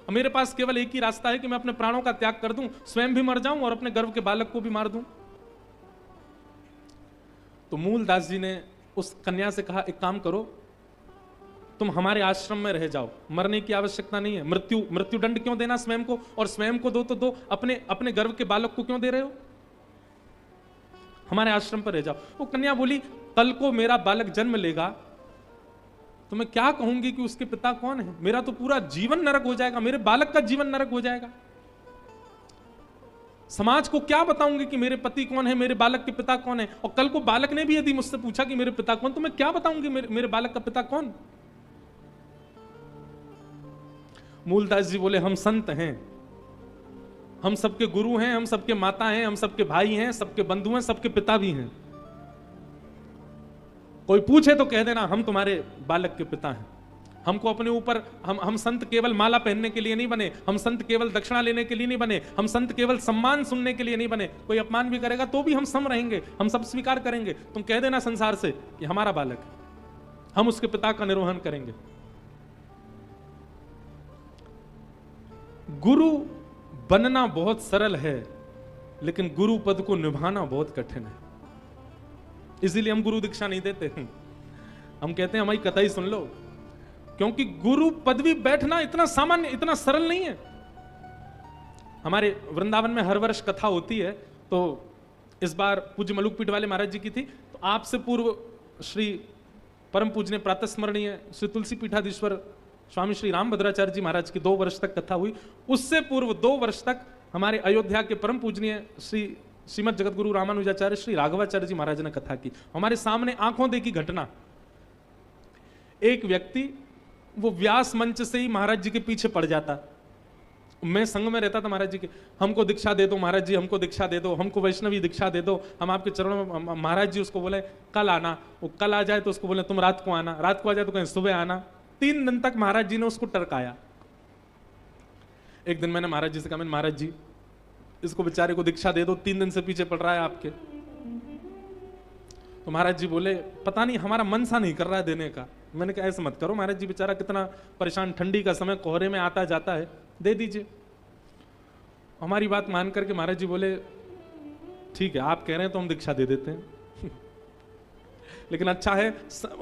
S1: मेरे पास केवल एक ही रास्ता है कि मैं अपने प्राणों का त्याग कर दूं, स्वयं भी मर जाऊं और अपने गर्भ के बालक को भी मार दूं। तो मूलदास जी ने उस कन्या से कहा, एक काम करो, तुम हमारे आश्रम में रह जाओ, मरने की आवश्यकता नहीं है। मृत्यु दंड क्यों देना स्वयं को, और स्वयं को दो तो दो, अपने गर्भ के बालक को क्यों दे रहे हो? हमारे आश्रम पर रह जाओ। वो कन्या बोली, कल को मेरा बालक जन्म लेगा तो मैं क्या कहूंगी कि उसके पिता कौन है? मेरा तो पूरा जीवन नरक हो जाएगा, मेरे बालक का जीवन नरक हो जाएगा। समाज को क्या बताऊंगी कि मेरे पति कौन है, मेरे बालक के पिता कौन है? और कल को बालक ने भी यदि मुझसे पूछा कि मेरे पिता कौन, तो मैं क्या बताऊंगी मेरे बालक का पिता कौन? मूलदास जी बोले, हम संत हैं, हम सबके गुरु हैं, हम सबके माता हैं, हम सबके भाई हैं, सबके बंधु हैं, सबके पिता भी हैं। कोई पूछे तो कह देना हम तुम्हारे बालक के पिता हैं। हमको अपने ऊपर हम संत केवल माला पहनने के लिए नहीं बने, हम संत केवल दक्षिणा लेने के लिए नहीं बने, हम संत केवल सम्मान सुनने के लिए नहीं बने। कोई अपमान भी करेगा तो भी हम सम रहेंगे, हम सब स्वीकार करेंगे। तुम कह देना संसार से कि हमारा बालक है, हम उसके पिता का निर्वहन करेंगे। गुरु बनना बहुत सरल है, लेकिन गुरु पद को निभाना बहुत कठिन है। इसीलिए हम गुरु दीक्षा नहीं देते। हम कहते हैं हमारी कथा ही सुन लो, क्योंकि गुरु पदवी बैठना इतना सामान्य, इतना सरल नहीं है। हमारे वृंदावन में हर वर्ष कथा होती है, तो इस बार पूज्य मलुक पीठ वाले महाराज जी की थी। तो आपसे पूर्व श्री परम पूज्य प्रातः स्मरणीय श्री तुलसी पीठाधीश्वर स्वामी श्री रामभद्राचार्य जी महाराज की 2 वर्ष तक कथा हुई। उससे पूर्व 2 वर्ष तक हमारे अयोध्या के परम पूजनीय श्रीमद जगतगुरु रामानुजाचार्य श्री राघवाचार्य जी महाराज ने कथा की। हमारे सामने आंखों देखी घटना, एक व्यक्ति वो व्यास मंच से ही महाराज जी के पीछे पड़ जाता। मैं संग में रहता था महाराज जी के, हमको दीक्षा दे दो महाराज जी, हमको दीक्षा दे दो, हमको वैष्णवी दीक्षा दे दो, हम आपके चरणों में। महाराज जी उसको बोले कल आना, वो कल आ जाए तो उसको बोले तुम रात को आना, रात को आ जाए तो कहीं सुबह आना। 3 दिन तक महाराज जी ने उसको टरकाया। एक दिन मैंने महाराज जी से कहा, मैंने महाराज जी इसको बेचारे को दीक्षा दे दो, 3 दिन से पीछे पड़ रहा है आपके। तो महाराज जी बोले पता नहीं हमारा मन सा नहीं कर रहा है देने का। मैंने कहा ऐसे मत करो महाराज जी, बेचारा कितना परेशान, ठंडी का समय, कोहरे में आता जाता है, दे दीजिए। हमारी बात मान करके महाराज जी बोले ठीक है आप कह रहे हैं तो हम दीक्षा दे देते हैं। लेकिन अच्छा है,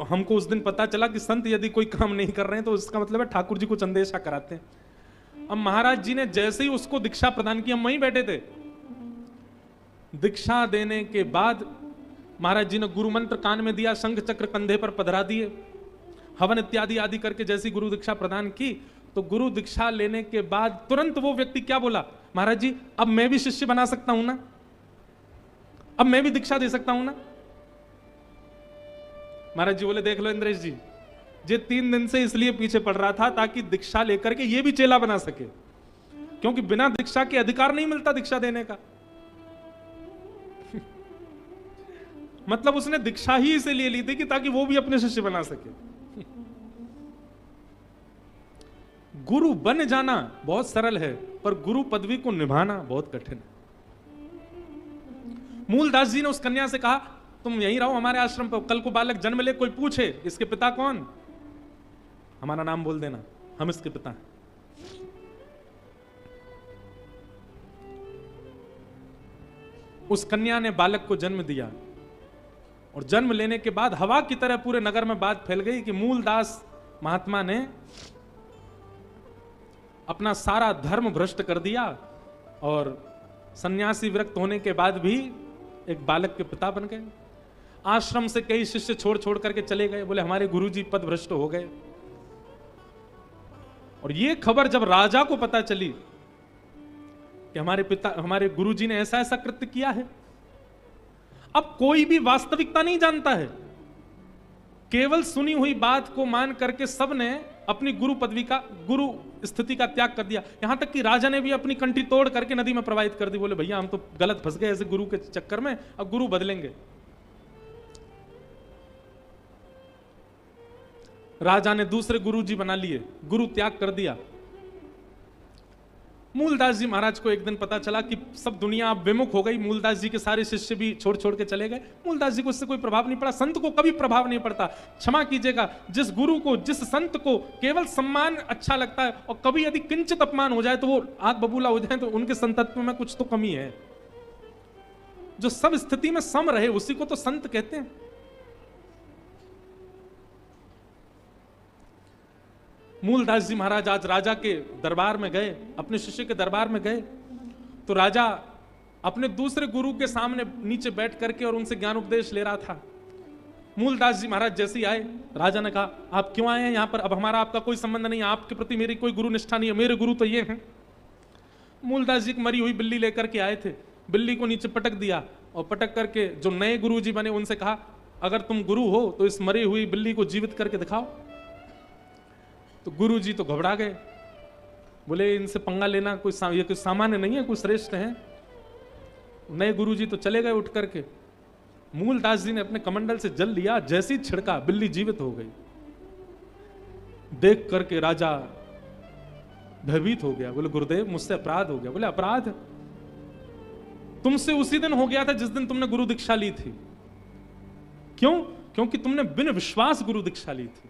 S1: हमको उस दिन पता चला कि संत यदि कोई काम नहीं कर रहे हैं तो इसका मतलब है ठाकुर जी कुछ अंदेशा कराते हैं। अब महाराज जी ने जैसे ही उसको दीक्षा प्रदान की, हम वहीं बैठे थे, दीक्षा देने के बाद महाराज जी ने गुरु मंत्र कान में दिया, शंख चक्र कंधे पर पधरा दिए, हवन इत्यादि आदि करके जैसी गुरु दीक्षा प्रदान की, तो गुरु दीक्षा लेने के बाद तुरंत वो व्यक्ति क्या बोला, महाराज जी अब मैं भी शिष्य बना सकता हूं ना, अब मैं भी दीक्षा दे सकता हूं ना। महाराज जी बोले देख लो इंद्रेश जी, ये 3 दिन से इसलिए पीछे पड़ रहा था ताकि दीक्षा लेकर के ये भी चेला बना सके, क्योंकि बिना दीक्षा के अधिकार नहीं मिलता दीक्षा देने का। मतलब उसने दीक्षा ही इसीलिए ली थी कि ताकि वो भी अपने शिष्य बना सके। गुरु बन जाना बहुत सरल है, पर गुरु पदवी को निभाना बहुत कठिन है। मूलदास जी ने उस कन्या से कहा तुम यहीं रहो हमारे आश्रम पर, कल को बालक जन्म ले, कोई पूछे इसके पिता कौन, हमारा नाम बोल देना, हम इसके पिता हैं। उस कन्या ने बालक को जन्म दिया, और जन्म लेने के बाद हवा की तरह पूरे नगर में बात फैल गई कि मूलदास महात्मा ने अपना सारा धर्म भ्रष्ट कर दिया, और सन्यासी विरक्त होने के बाद भी एक बालक के पिता बन गए। आश्रम से कई शिष्य छोड़ छोड़ करके चले गए, बोले हमारे गुरुजी पद भ्रष्ट हो गए। और ये खबर जब राजा को पता चली कि हमारे गुरुजी ने ऐसा ऐसा कृत्य किया है, अब कोई भी वास्तविकता नहीं जानता है, केवल सुनी हुई बात को मान करके सबने अपनी गुरु पदवी का, गुरु स्थिति का त्याग कर दिया। यहां तक कि राजा ने भी अपनी कंठी तोड़ करके नदी में प्रवाहित कर दी, बोले भैया हम तो गलत फंस गए ऐसे गुरु के चक्कर में, अब गुरु बदलेंगे। राजा ने दूसरे गुरु जी बना लिए, गुरु त्याग कर दिया। मूलदास जी महाराज को एक दिन पता चला कि सब दुनिया अब विमुख हो गई, मूलदास जी के सारे शिष्य भी छोड़ छोड़ के चले गए। मूलदास जी को इससे कोई प्रभाव नहीं पड़ा, संत को कभी प्रभाव नहीं पड़ता। क्षमा कीजिएगा, जिस गुरु को, जिस संत को केवल सम्मान अच्छा लगता है, और कभी यदि किंचित अपमान हो जाए तो वो आग बबूला हो जाए, तो उनके संतत्व में कुछ तो कमी है। जो सब स्थिति में सम रहे उसी को तो संत कहते हैं। मूलदास जी महाराज आज राजा के दरबार में गए, अपने शिष्य के दरबार में गए, तो राजा अपने दूसरे गुरु के सामने नीचे बैठ करके और उनसे ज्ञान उपदेश ले रहा था। मूलदास जी महाराज जैसे ही आए, राजा ने कहा आप क्यों आए हैं यहाँ पर, अब हमारा आपका कोई संबंध नहीं है, आपके प्रति मेरी कोई गुरु निष्ठा नहीं है, मेरे गुरु तो ये हैं। मूलदास जी एक मरी हुई बिल्ली लेकर के आए थे, बिल्ली को नीचे पटक दिया, और पटक करके जो नए गुरु जी बने उनसे कहा अगर तुम गुरु हो तो इस मरी हुई बिल्ली को जीवित करके दिखाओ। तो गुरु जी तो घबरा गए, बोले इनसे पंगा लेना ये कोई सामान्य नहीं है, कोई श्रेष्ठ है। नए गुरु जी तो चले गए उठ करके। मूलदास जी ने अपने कमंडल से जल लिया, जैसी छिड़का बिल्ली जीवित हो गई। देख करके राजा भयभीत हो गया। बोले गुरुदेव मुझसे अपराध हो गया। बोले अपराध तुमसे उसी दिन हो गया था जिस दिन तुमने गुरु दीक्षा ली थी। क्यों? क्योंकि तुमने बिन विश्वास गुरु दीक्षा ली थी।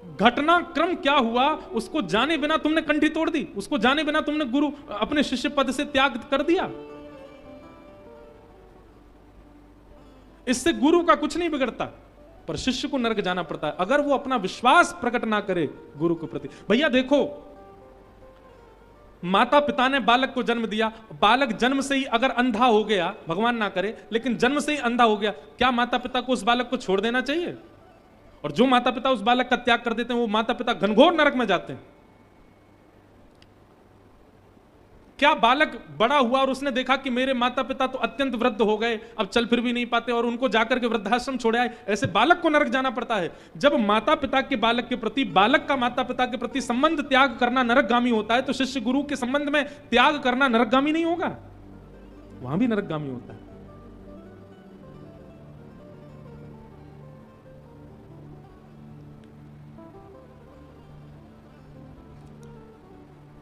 S1: घटनाक्रम क्या हुआ उसको जाने बिना तुमने कंठी तोड़ दी, उसको जाने बिना तुमने गुरु अपने शिष्य पद से त्याग कर दिया। इससे गुरु का कुछ नहीं बिगड़ता, पर शिष्य को नरक जाना पड़ता है अगर वो अपना विश्वास प्रकट ना करे गुरु के प्रति। भैया देखो, माता पिता ने बालक को जन्म दिया, बालक जन्म से ही अगर अंधा हो गया, भगवान ना करे, लेकिन जन्म से ही अंधा हो गया, क्या माता पिता को उस बालक को छोड़ देना चाहिए? और जो माता पिता उस बालक का त्याग कर देते हैं वो माता पिता घनघोर नरक में जाते हैं। क्या बालक बड़ा हुआ और उसने देखा कि मेरे माता पिता तो अत्यंत वृद्ध हो गए, अब चल फिर भी नहीं पाते, और उनको जाकर के वृद्धाश्रम छोड़ आए, ऐसे बालक को नरक जाना पड़ता है? जब माता पिता के बालक के प्रति, बालक का माता पिता के प्रति संबंध त्याग करना नरकगामी होता है, तो शिष्य गुरु के संबंध में त्याग करना नरकगामी नहीं होगा? वहां भी नरकगामी होता है।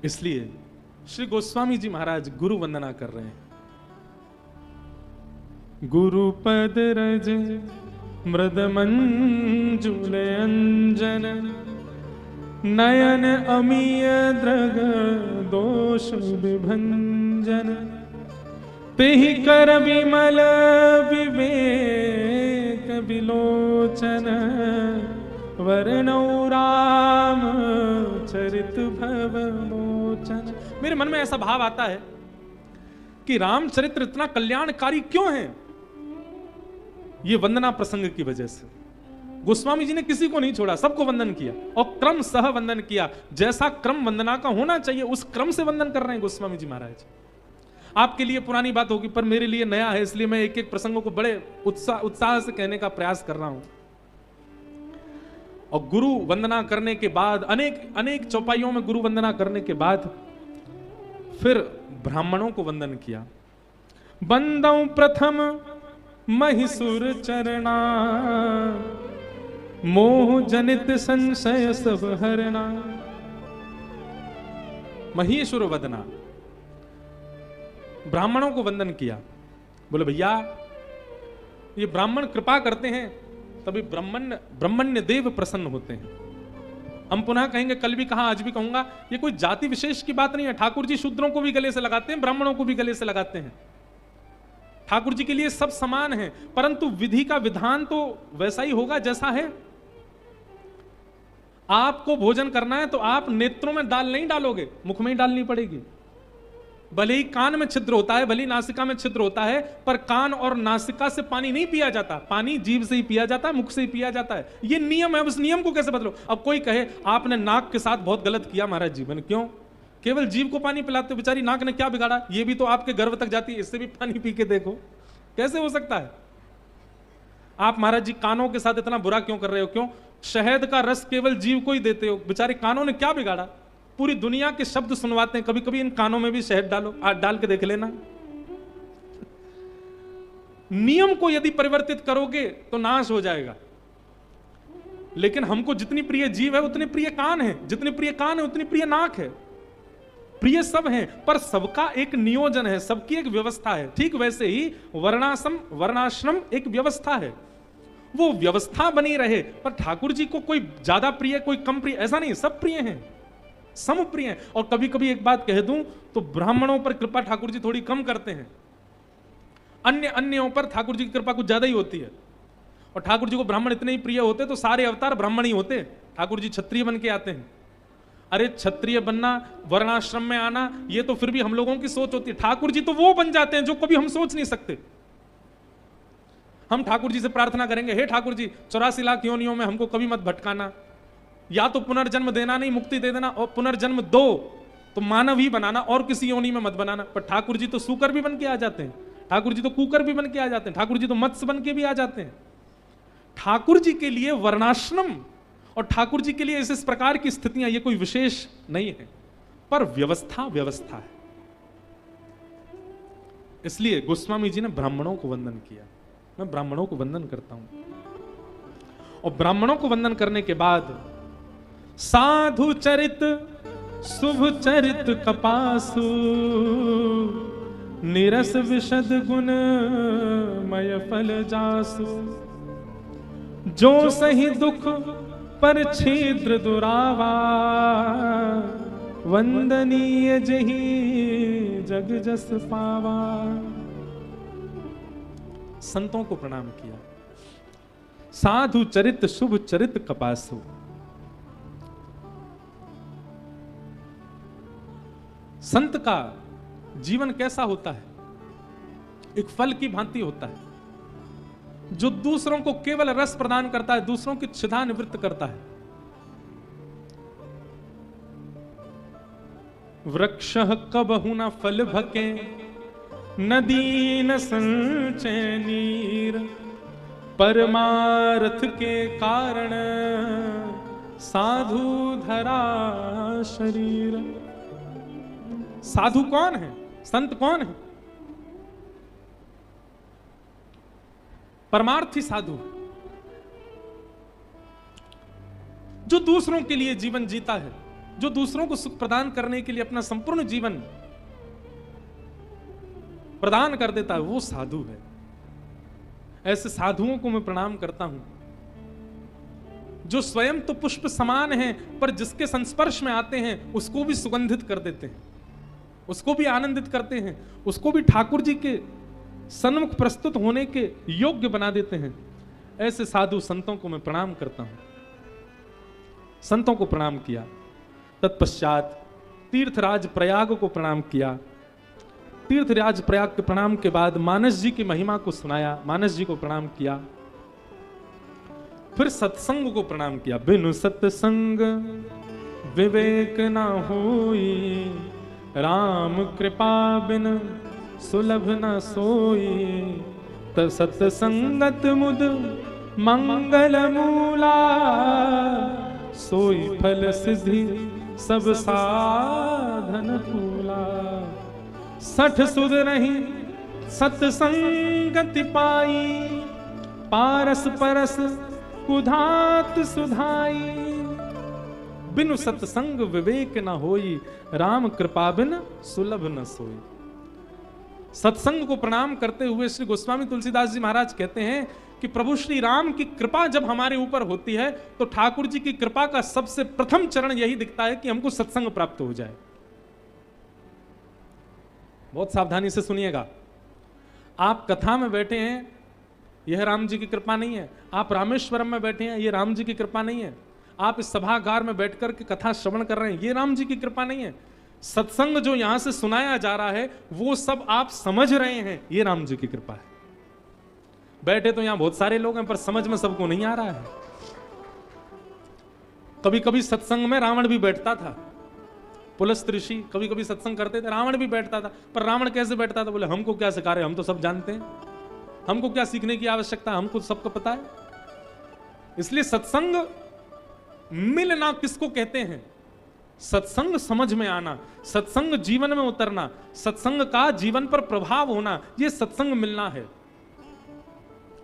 S1: इसलिए श्री गोस्वामी जी महाराज गुरु वंदना कर रहे हैं। गुरु पद रज मृद मंजुल अंजन नयन अमीय द्रग दोष विभंजन तेहि कर विमल विवेक विलोचन वर्णौ राम चरित भव मोचन। मेरे मन में ऐसा भाव आता है कि रामचरित्र इतना कल्याणकारी क्यों है? ये वंदना प्रसंग की वजह से। गोस्वामी जी ने किसी को नहीं छोड़ा, सबको वंदन किया और क्रम सह वंदन किया। जैसा क्रम वंदना का होना चाहिए उस क्रम से वंदन कर रहे हैं गोस्वामी जी महाराज। आपके लिए पुरानी बात होगी, पर मेरे लिए नया है, इसलिए मैं एक एक प्रसंगों को बड़े उत्साह से कहने का प्रयास कर रहा हूं। और गुरु वंदना करने के बाद, अनेक चौपाइयों में गुरु वंदना करने के बाद फिर ब्राह्मणों को वंदन किया। बंदौ प्रथम महिषुर चरणा मोह जनित संशय सब हरणा। महेश्वर वदना, ब्राह्मणों को वंदन किया। बोले भैया ये ब्राह्मण कृपा करते हैं तभी ब्रह्मण्य देव प्रसन्न होते हैं। हम पुनः कहेंगे, कल भी कहा आज भी कहूंगा, ये कोई जाति विशेष की बात नहीं है। ठाकुर जी शूद्रों को भी गले से लगाते हैं, ब्राह्मणों को भी गले से लगाते हैं। ठाकुर जी के लिए सब समान है, परंतु विधि का विधान तो वैसा ही होगा जैसा है। आपको भोजन करना है तो आप नेत्रों में दाल नहीं डालोगे, मुख में ही डालनी पड़ेगी। भले ही कान में छिद्र होता है, भले ही नासिका में छिद्र होता है, पर कान और नासिका से पानी नहीं पिया जाता, पानी जीभ से ही पिया जाता है, मुख से ही पिया जाता है। ये नियम है, उस नियम को कैसे बदलो? अब कोई कहे आपने नाक के साथ बहुत गलत किया महाराज जी। मैंने क्यों? केवल जीभ को पानी पिलाते, बेचारी नाक ने क्या बिगाड़ा? ये भी तो आपके गर्भ तक जाती है, इससे भी पानी पी के देखो, कैसे हो सकता है? आप महाराज जी कानों के साथ इतना बुरा क्यों कर रहे हो? क्यों? शहद का रस केवल जीव को ही देते हो, बेचारे कानों ने क्या बिगाड़ा? पूरी दुनिया के शब्द सुनवाते हैं, कभी कभी इन कानों में भी शहद डालो, डाल के देख लेना। नियम को यदि परिवर्तित करोगे तो नाश हो जाएगा। लेकिन हमको जितनी प्रिय जीव है उतने प्रिय कान है, जितने प्रिय कान है उतनी प्रिय नाक है। प्रिय सब है, पर सबका एक नियोजन है, सबकी एक व्यवस्था है। ठीक वैसे ही वर्णाश्रम एक व्यवस्था है, वो व्यवस्था बनी रहे। पर ठाकुर जी को कोई ज्यादा प्रिय कोई कम प्रिय ऐसा नहीं, सब प्रिय हैं, समप्रिय हैं। और कभी कभी एक बात कह दूं तो ब्राह्मणों पर कृपा ठाकुर जी थोड़ी कम करते हैं, अन्यों पर ठाकुर जी की कृपा कुछ ज्यादा ही होती है। और ठाकुर जी को ब्राह्मण इतने ही प्रिय होते तो सारे अवतार ब्राह्मण ही होते। ठाकुर जी क्षत्रिय बन के आते हैं। अरे क्षत्रिय बनना, वर्णाश्रम में आना, ये तो फिर भी हम लोगों की सोच होती है। ठाकुर जी तो वो बन जाते हैं जो कभी हम सोच नहीं सकते। हम ठाकुर जी से प्रार्थना करेंगे, हे ठाकुर जी 84 लाख योनियों में हमको कभी मत भटकाना, या तो पुनर्जन्म देना नहीं मुक्ति दे देना, और पुनर्जन्म दो तो मानव ही बनाना और किसी योनि में मत बनाना। पर ठाकुर जी तो सूकर भी बन के आ जाते हैं, ठाकुर जी तो कुकर भी बन के आ जाते हैं, ठाकुर जी तो मत्स्य बन के भी आ जाते हैं। ठाकुर जी के लिए वर्णाश्रम और ठाकुर जी के लिए इस प्रकार की स्थितियां ये कोई विशेष नहीं है, पर व्यवस्था है। इसलिए गोस्वामी जी ने ब्राह्मणों को वंदन किया। मैं ब्राह्मणों को वंदन करता हूं। और ब्राह्मणों को वंदन करने के बाद साधु चरित शुभ चरित कपासु निरस विशद गुण मय फल जासु जो सही दुख पर छिद्र दुरावा वंदनीय जही जग जस पावा। संतों को प्रणाम किया। साधु चरित शुभ चरित कपासु। संत का जीवन कैसा होता है? एक फल की भांति होता है जो दूसरों को केवल रस प्रदान करता है, दूसरों की क्षुधा निवृत्त करता है। वृक्ष कबहु न फल भके नदी न संचय नीर परमार्थ के कारण साधु धरा शरीर। साधु कौन है? संत कौन है? परमार्थी साधु जो दूसरों के लिए जीवन जीता है, जो दूसरों को सुख प्रदान करने के लिए अपना संपूर्ण जीवन प्रदान कर देता है, वो साधु है। ऐसे साधुओं को मैं प्रणाम करता हूं जो स्वयं तो पुष्प समान हैं, पर जिसके संस्पर्श में आते हैं उसको भी सुगंधित कर देते हैं, उसको भी आनंदित करते हैं, उसको भी ठाकुर जी के सन्मुख प्रस्तुत होने के योग्य बना देते हैं। ऐसे साधु संतों को मैं प्रणाम करता हूं। संतों को प्रणाम किया, तत्पश्चात तीर्थराज प्रयाग को प्रणाम किया। तीर्थराज प्रयाग के प्रणाम के बाद मानस जी की महिमा को सुनाया, मानस जी को प्रणाम किया। फिर सत्संग को प्रणाम किया। बिनु सत्संग विवेक न होई, राम कृपा बिन सुलभ न सोई। सत्संगत मुद मंगल मूला, सोई फल सिद्धि सब साधन फूला। सठ सुध नहीं सत्संगति पाई, पारस परस कुधात सुधाई। बिनु सत्संग विवेक न होई, राम कृपा बिन सुलभ न सोई। सत्संग को प्रणाम करते हुए श्री गोस्वामी तुलसीदास जी महाराज कहते हैं कि प्रभु श्री राम की कृपा जब हमारे ऊपर होती है तो ठाकुर जी की कृपा का सबसे प्रथम चरण यही दिखता है कि हमको सत्संग प्राप्त हो जाए। बहुत सावधानी से सुनिएगा। आप कथा में बैठे हैं, यह राम जी की कृपा नहीं है। आप रामेश्वरम में बैठे हैं, यह राम जी की कृपा नहीं है। आप इस सभागार में बैठकर के कथा श्रवण कर रहे हैं, ये राम जी की कृपा नहीं है। सत्संग जो यहां से सुनाया जा रहा है वो सब आप समझ रहे हैं, ये राम जी की कृपा है। बैठे तो यहां बहुत सारे लोग हैं पर समझ में सबको नहीं आ रहा है। कभी कभी सत्संग में रावण भी बैठता था, पुलस्त ऋषि कभी कभी सत्संग करते थे, रावण भी बैठता था। पर रावण कैसे बैठता था? बोले हमको क्या सिखा रहे, हम तो सब जानते हैं, हमको क्या सीखने की आवश्यकता, हमको सबको पता है। इसलिए सत्संग मिलना किसको कहते हैं? सत्संग समझ में आना, सत्संग जीवन में उतरना, सत्संग का जीवन पर प्रभाव होना, यह सत्संग मिलना है।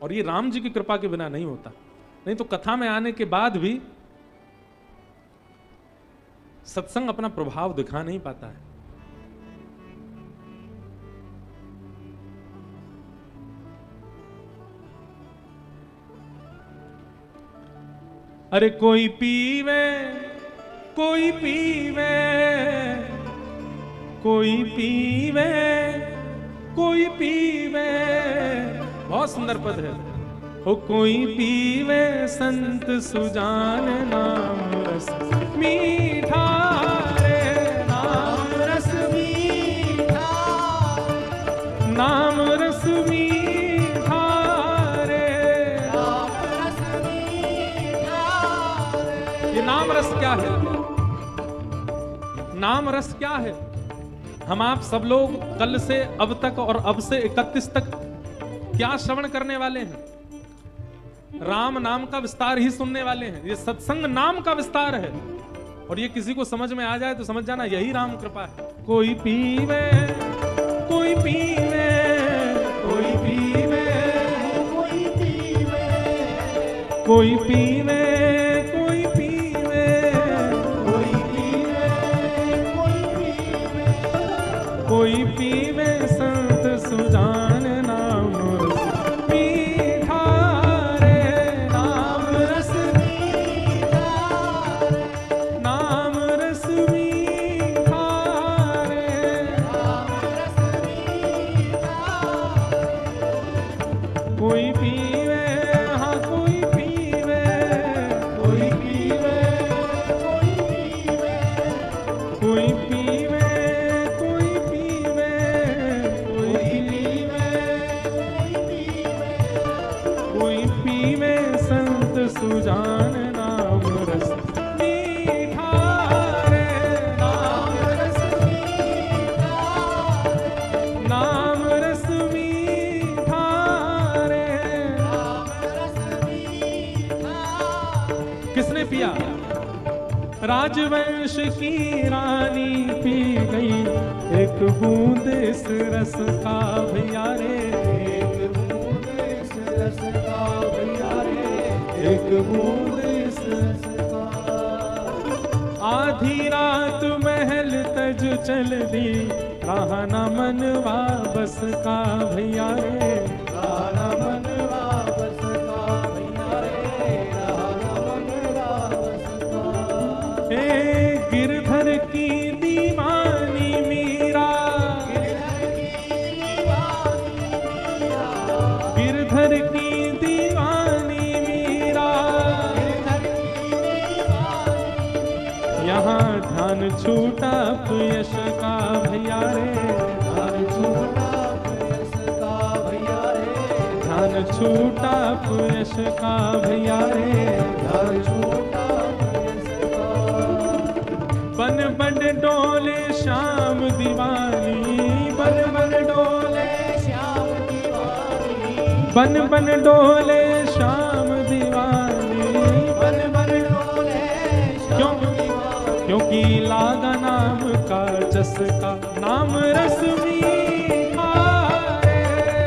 S1: और ये राम जी की कृपा के बिना नहीं होता। नहीं तो कथा में आने के बाद भी सत्संग अपना प्रभाव दिखा नहीं पाता है। अरे कोई पीवे कोई पीवे, कोई पीवे कोई पीवे। बहुत सुंदर पद है। ओ कोई पीवे संत सुजान, नाम रस मीठा रे, नाम रस मीठा, नाम रस मीठा रे, नाम रस मीठा रे। ये नाम रस क्या है? नाम रस क्या है? हम आप सब लोग कल से अब तक और अब से 31 तक क्या श्रवण करने वाले हैं? राम नाम का विस्तार ही सुनने वाले हैं। ये सत्संग नाम का विस्तार है। और ये किसी को समझ में आ जाए तो समझ जाना यही राम कृपा है। कोई पीवे कोई पीवे, कोई पीवे कोई पीवे, कोई पीवे कोई पीवे
S2: कोई पीवे कोई पीवे
S1: कोई पीवे संत सुजान नाम रस मीठा रे नाम रस
S2: मीठा
S1: नाम रस मीठा रे
S2: नाम रस मीठा
S1: कोई पीवे हाँ कोई पीवे
S2: कोई पीवे कोई पीवे
S1: कोई पीवे कोई पीवे
S2: कोई पीवे
S1: कोई पीवे संत सुजान नाम रस मीठा रे
S2: नाम रस मीठा
S1: नाम रस मीठा रे
S2: नाम रस मीठा
S1: किसने पिया राजवंश की रानी पी गई एक बूंद इस रस का भैया रे
S2: एक बूंद इस रस का भैया रे एक बूंद इस रस का
S1: आधी रात महल तज चल दी रहा न मनवा बस का भैया रे
S2: राना मनवा बस का भैया रे राना मनवा बस का
S1: ए गिरधर की दीवानी मीरा गिरधर की दीवानी मीरा यहाँ ध्यान छूटा यश का भैया रे
S2: ध्यान छूटा यश का भैया रे
S1: ध्यान छूटा यश का भैया रे
S2: ध्यान छूटा यश का
S1: बन बन डोले श्याम दीवानी बन बन डोले
S2: श्याम दीवानी
S1: बन बन डोले श्याम दीवानी
S2: बन बन डोले
S1: क्यों
S2: श्याम दीवानी
S1: क्योंकि लागा नाम का चस्का नाम रस मीठा रे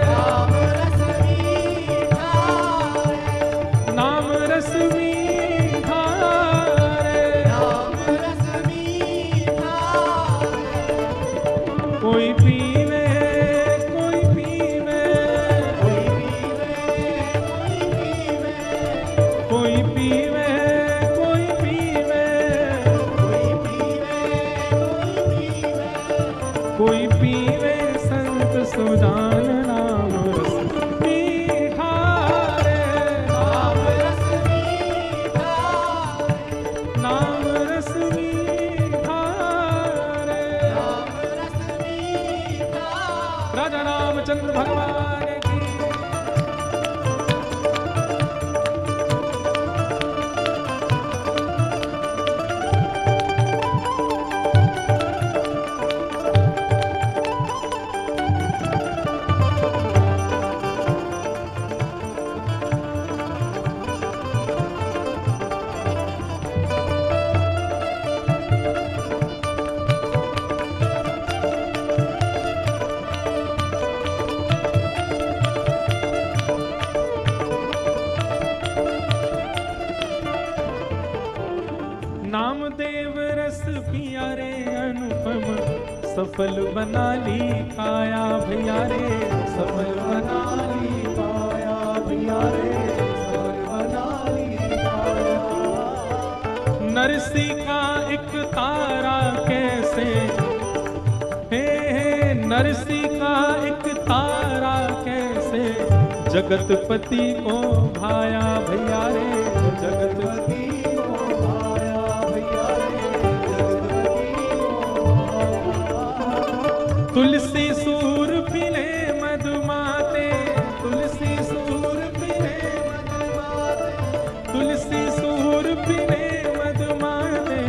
S2: नाम रस मीठा
S1: नाम रस मीठा रे
S2: नाम रस मीठा
S1: कोई पीवे कोई पीवे
S2: कोई पीवे कोई
S1: कोई
S2: पीवे
S1: पीवे कोई पीवे
S2: कोई पीवे
S1: कोई पीवे संत सुजान नाम रस मीठा रे
S2: नाम रस मीठा
S1: नाम रस मीठा रे
S2: नाम रस मीठा
S1: राजा रामचंद्र भगवान की नामदेव रस पिया रे अनुपम सफल बना ली काया भैया रे
S2: सफल बना ली पाया भैया रे सफल बना ली पाया
S1: नरसी का एक तारा कैसे हे नरसी का एक तारा कैसे जगतपति को भाया भैया रे
S2: जगतपति को भाया भैया रे जगतपति को भाया
S1: तुलसी सूर पिले मधुमाते तुलसी सूर पिले
S2: मधुमाते
S1: तुलसी सूर पिले मधुमाते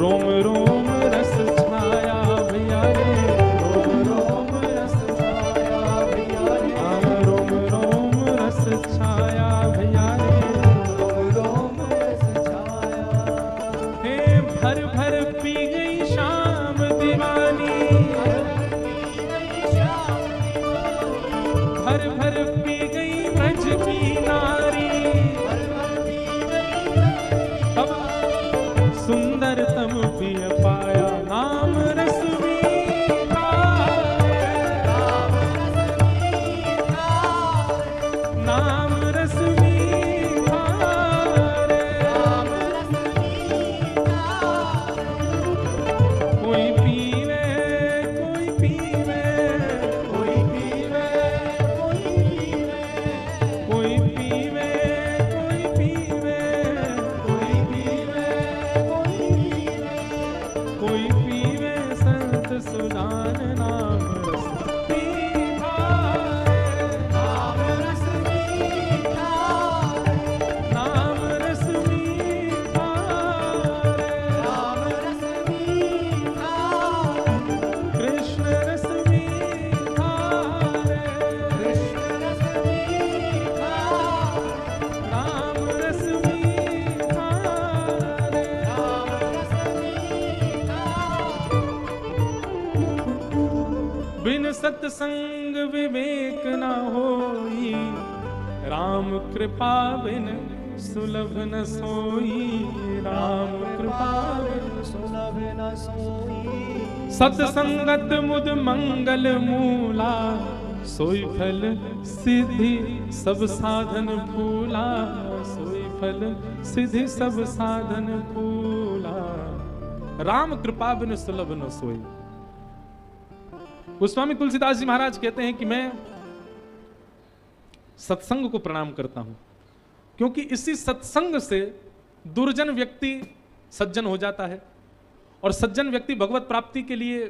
S1: रोम रोम रस छाया भैया रे
S2: रोम रोम रस छाया भैया रे
S1: रोम रोम रस छाया भैया रे
S2: रोम रोम रस छाया
S1: हे भर भर पी गई शाम दीवानी भर भर सत्संग विवेक न होई, राम कृपा बिन सुलभ न सोई, राम कृपा बिन
S2: सुलभ न सोई।
S1: सत्संगत मुद मंगल मूला, सोई फल सिद्धि सब साधन फूला, सोई फल सिद्धि सब साधन फूला, राम कृपा बिन सुलभ न सोई। गोस्वामी तुलसीदास जी महाराज कहते हैं कि मैं सत्संग को प्रणाम करता हूं, क्योंकि इसी सत्संग से दुर्जन व्यक्ति सज्जन हो जाता है और सज्जन व्यक्ति भगवत प्राप्ति के लिए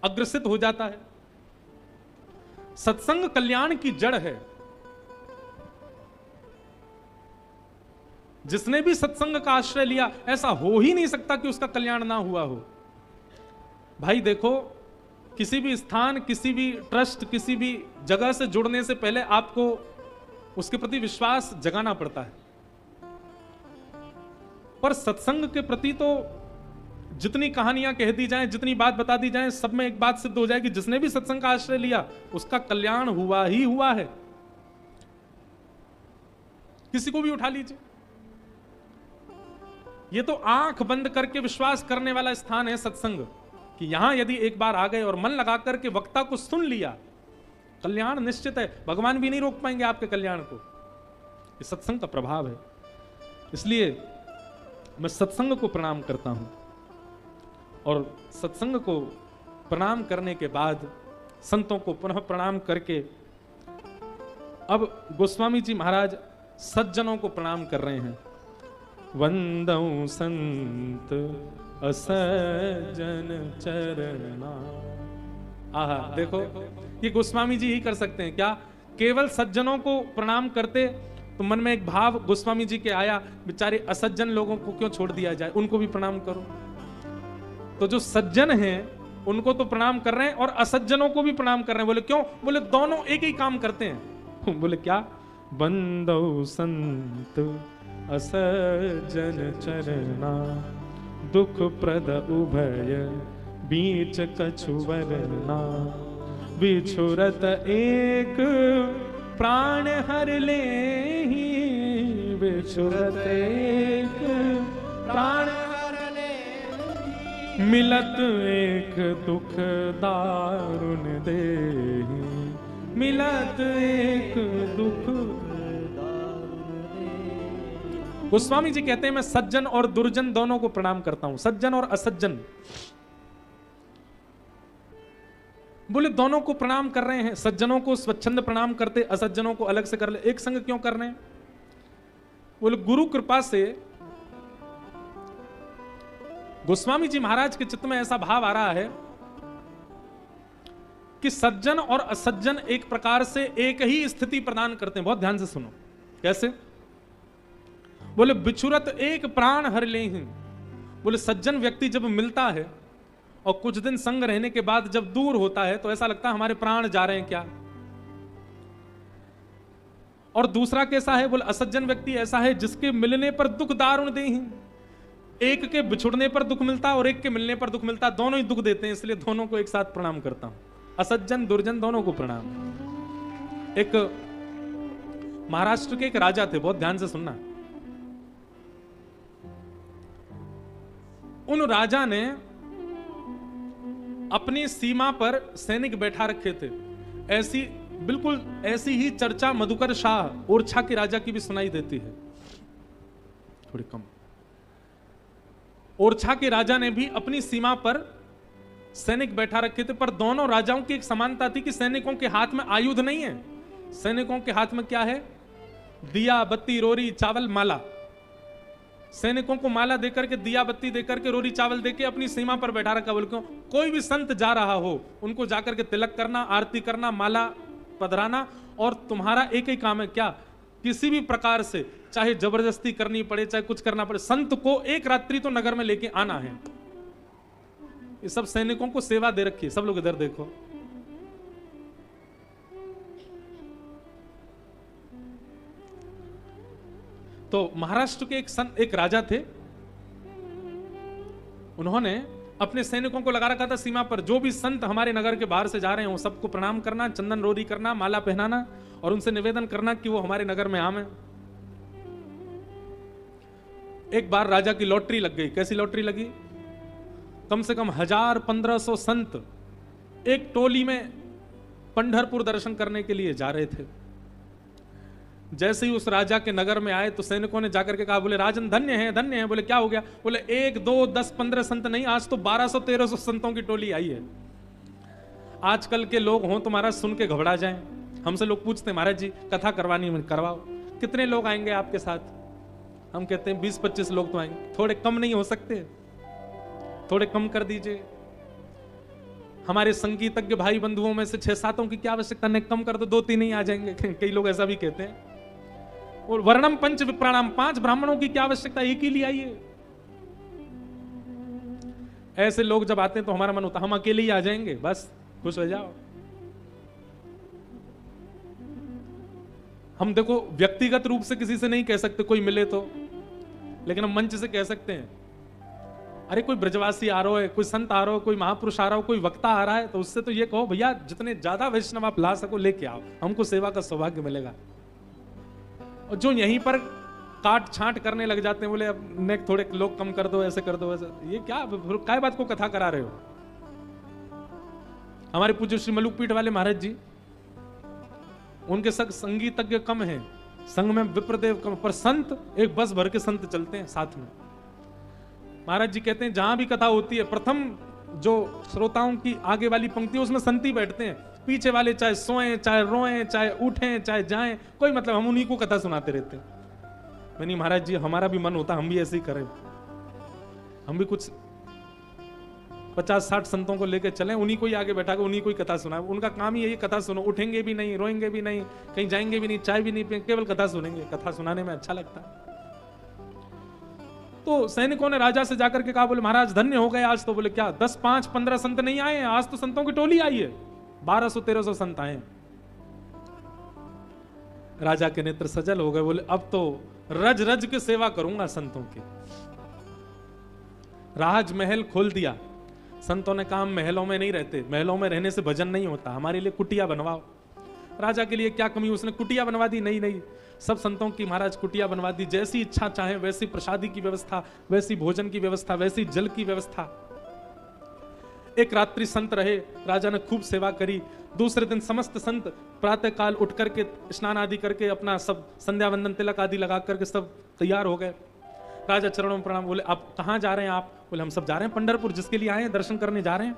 S1: अग्रसित हो जाता है। सत्संग कल्याण की जड़ है। जिसने भी सत्संग का आश्रय लिया, ऐसा हो ही नहीं सकता कि उसका कल्याण ना हुआ हो। भाई देखो, किसी भी स्थान, किसी भी ट्रस्ट, किसी भी जगह से जुड़ने से पहले आपको उसके प्रति विश्वास जगाना पड़ता है। पर सत्संग के प्रति तो जितनी कहानियां कह दी जाएं, जितनी बात बता दी जाएं, सब में एक बात सिद्ध हो जाएगी, जिसने भी सत्संग का आश्रय लिया उसका कल्याण हुआ ही हुआ है। किसी को भी उठा लीजिए, ये तो आंख बंद करके विश्वास करने वाला स्थान है सत्संग, कि यहां यदि एक बार आ गए और मन लगा करके वक्ता को सुन लिया, कल्याण निश्चित है। भगवान भी नहीं रोक पाएंगे आपके कल्याण को। ये सत्संग का प्रभाव है। इसलिए मैं सत्संग को प्रणाम करता हूं और सत्संग को प्रणाम करने के बाद संतों को पुनः प्रणाम करके अब गोस्वामी जी महाराज सज्जनों को प्रणाम कर रहे हैं। वंदौ संत असज्जन चरणा। आहा, देखो ये गोस्वामी जी ही कर सकते हैं क्या? केवल सज्जनों को प्रणाम करते तो मन में एक भाव गोस्वामी जी के आया, बेचारे असज्जन लोगों को क्यों छोड़ दिया जाए, उनको भी प्रणाम करो। तो जो सज्जन हैं उनको तो प्रणाम कर रहे हैं और असज्जनों को भी प्रणाम कर रहे हैं। बोले क्यों? बोले दोनों एक ही काम करते हैं। बोले क्या? बंदौ संत असज्जन चरना, दुख प्रद उभय बीच कछु वरना, बिछुरत एक प्राण हर ले, बिछुरत एक प्राण हर ले, मिलत एक दुख दारुण दे, मिलत एक दुख दारुण दे। गोस्वामी जी कहते हैं मैं सज्जन और दुर्जन दोनों को प्रणाम करता हूं, सज्जन और असज्जन। बोले दोनों को प्रणाम कर रहे हैं। सज्जनों को स्वच्छंद प्रणाम करते, असज्जनों को अलग से कर ले, एक संग क्यों कर रहे हैं? बोले गुरु कृपा से गोस्वामी जी महाराज के चित्त में ऐसा भाव आ रहा है कि सज्जन और असज्जन एक प्रकार से एक ही स्थिति प्रदान करते हैं। बहुत ध्यान से सुनो कैसे। बोले बिछुरत एक प्राण हर ले। बोले सज्जन व्यक्ति जब मिलता है और कुछ दिन संग रहने के बाद जब दूर होता है तो ऐसा लगता है हमारे प्राण जा रहे हैं क्या। और दूसरा कैसा है? बोले असज्जन व्यक्ति ऐसा है जिसके मिलने पर दुख दारुण दे। एक के बिछुड़ने पर दुख मिलता और एक के मिलने पर दुख मिलता, दोनों ही दुख देते हैं। इसलिए दोनों को एक साथ प्रणाम करता हूं, असज्जन दुर्जन दोनों को प्रणाम। एक महाराष्ट्र के एक राजा थे, बहुत ध्यान से सुनना। उन राजा ने अपनी सीमा पर सैनिक बैठा रखे थे। ऐसी बिल्कुल ऐसी ही चर्चा मधुकर शाह ओरछा के राजा की भी सुनाई देती है, थोड़ी कम। ओरछा के राजा ने भी अपनी सीमा पर सैनिक बैठा रखे थे, पर दोनों राजाओं की एक समानता थी कि सैनिकों के हाथ में आयुध नहीं है। सैनिकों के हाथ में क्या है? दिया, बत्ती, रोरी, चावल, माला। सैनिकों को माला देकर के, दिया बत्ती देकर के, रोरी चावल देके अपनी सीमा पर बैठा रखा। बोल क्यों? कोई भी संत जा रहा हो उनको जाकर के तिलक करना, आरती करना, माला पधराना, और तुम्हारा एक ही काम है क्या? किसी भी प्रकार से, चाहे जबरदस्ती करनी पड़े, चाहे कुछ करना पड़े, संत को एक रात्रि तो नगर में लेके आना है। ये सब सैनिकों को सेवा दे रखी है। सब लोग इधर देखो। तो महाराष्ट्र के एक राजा थे। उन्होंने अपने सैनिकों को लगा रखा था सीमा पर, जो भी संत हमारे नगर के बाहर से जा रहे हैं वो सबको प्रणाम करना, चंदन रोरी करना, माला पहनाना और उनसे निवेदन करना कि वो हमारे नगर में आवे। एक बार राजा की लॉटरी लग गई। कैसी लॉटरी लगी? कम से कम 1000-1500 संत एक टोली में पंढरपुर दर्शन करने के लिए जा रहे थे। जैसे ही उस राजा के नगर में आए तो सैनिकों ने जाकर के कहा, बोले राजन धन्य है, धन्य है। बोले क्या हो गया? बोले 1, 2, 10, 15 संत नहीं, आज तो 1200-1300 संतों की टोली आई है। आजकल के लोग हों तो महाराज सुन के घबरा जाएं। हमसे लोग पूछते हैं, महाराज जी कथा करवानी है, करवाओ, कितने लोग आएंगे आपके साथ? हम कहते हैं 20-25 लोग तो आएंगे। थोड़े कम नहीं हो सकते? थोड़े कम कर दीजिए। हमारे संगीतज्ञ भाई बंधुओं में से 6-7 की क्या आवश्यकता, नहीं कम कर दो, 2-3 ही आ जाएंगे। कई लोग ऐसा भी कहते हैं। और वर्णम पंच विप्राणाम, 5 ब्राह्मणों की क्या आवश्यकता, एक ही लिए आइए। ऐसे लोग जब आते हैं तो हमारा मन होता हम अकेले ही आ जाएंगे, बस खुश हो जाओ। हम देखो व्यक्तिगत रूप से किसी से नहीं कह सकते कोई मिले तो, लेकिन हम मंच से कह सकते हैं, अरे कोई ब्रजवासी आ रहा है, कोई संत आ रहा है, कोई महापुरुष आ रहा है, कोई वक्ता आ रहा है, तो उससे तो ये कहो भैया जितने ज्यादा वैष्णव आप ला सको लेके आओ, हमको सेवा का सौभाग्य मिलेगा। और जो यहीं पर काट छांट करने लग जाते हैं, बोले अब नेक थोड़े लोग कम कर दो, ऐसे कर दो, ऐसे, ये क्या बात को कथा करा रहे हो? हमारे पूज्य श्री मलुकपीठ वाले महाराज जी, उनके संगीतज्ञ कम हैं, संग में विप्रदेव कम, पर संत एक बस भर के संत चलते हैं साथ में। महाराज जी कहते हैं जहां भी कथा होती है, प्रथम जो श्रोताओं की आगे वाली पंक्ति उसमें संत ही बैठते हैं, पीछे वाले चाहे सोएं, चाहे रोएं, चाहे उठें, चाहे जाएं, कोई मतलब, हम उन्हीं को कथा सुनाते रहते हैं। मैंने महाराज जी हमारा भी मन होता हम भी ऐसे ही करें, हम भी कुछ 50-60 संतों को लेकर चलें, उन्हीं को ही आगे बैठा कर उन्हीं को ही कथा सुना। उनका काम ही यही कथा सुनो, उठेंगे भी नहीं, रोएंगे भी नहीं, कहीं जाएंगे भी नहीं, चाय भी नहीं पिएंगे, केवल कथा सुनेंगे। कथा सुनाने में अच्छा लगता है। तो सैनिकों ने राजा से जाकर के कहा, बोले महाराज धन्य हो गए आज तो। बोले क्या 10, 5, 15 संत नहीं आए हैं, आज तो संतों की टोली आई है, 1200-1300 संत आए। राजा के नेत्र सजल हो गए, बोले अब तो रज रज के सेवा करूंगा संतों की। राजमहल खोल दिया। संतों ने कहा महलों में नहीं रहते, महलों में रहने से भजन नहीं होता, हमारे लिए कुटिया बनवाओ। राजा के लिए क्या कमी, उसने कुटिया बनवा दी? नहीं, सब संतों की महाराज कुटिया बनवा दी। जैसी इच्छा चाहे वैसी प्रसादी की व्यवस्था, वैसी भोजन की व्यवस्था, वैसी जल की व्यवस्था। एक रात्रि संत रहे, राजा ने खूब सेवा करी। दूसरे दिन समस्त संत प्रातः काल उठ करके स्नान आदि करके अपना सब संध्या वंदन तिलक आदि लगा करके सब तैयार हो गए। राजा चरणों में प्रणाम। बोले आप कहां जा रहे हैं आप? बोले हम सब जा रहे हैं पंढरपुर, जिसके लिए आए हैं, दर्शन करने जा रहे हैं।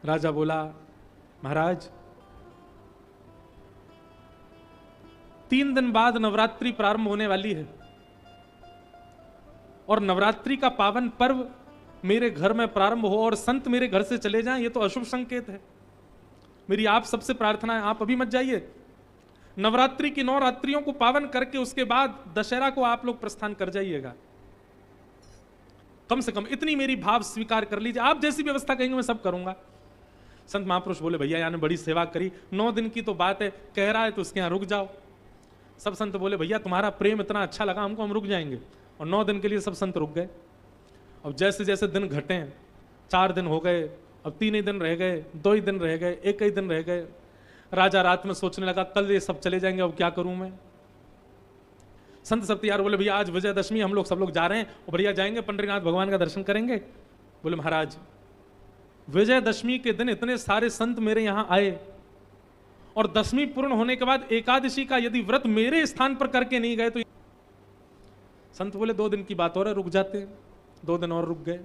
S1: राजा बोला महाराज 3 दिन बाद नवरात्रि प्रारंभ होने वाली है, और नवरात्रि का पावन पर्व मेरे घर में प्रारंभ हो और संत मेरे घर से चले जाएं, ये तो अशुभ संकेत है। मेरी आप सबसे प्रार्थना है, आप अभी मत जाइए। नवरात्रि की 9 रात्रियों को पावन करके उसके बाद दशहरा को आप लोग प्रस्थान कर जाइएगा। कम से कम इतनी मेरी भाव स्वीकार कर लीजिए, आप जैसी व्यवस्था कहेंगे मैं सब करूंगा। संत महापुरुष बोले भैया यानी बड़ी सेवा करी, 9 दिन की तो बात है, कह रहा है तो उसके यहां रुक जाओ। सब संत बोले भैया तुम्हारा प्रेम इतना अच्छा लगा हमको, हम रुक जाएंगे। और 9 दिन के लिए सब संत रुक गए। अब जैसे जैसे दिन घटे, 4 दिन हो गए, अब 3 ही दिन रह गए, 2 ही दिन रह गए, 1 ही दिन रह गए। राजा रात में सोचने लगा कल ये सब चले जाएंगे, अब क्या करूं मैं। संत सब तैयार, बोले भैया आज विजयदशमी, हम लोग सब लोग जा रहे हैं और बढ़िया जाएंगे पंडरीनाथ भगवान का दर्शन करेंगे। बोले महाराज विजयदशमी के दिन इतने सारे संत मेरे यहां आए और दशमी पूर्ण होने के बाद एकादशी का यदि व्रत मेरे स्थान पर करके नहीं गए तो। संत बोले 2 दिन की बात और है, रुक जाते। 2 दिन और रुक गए।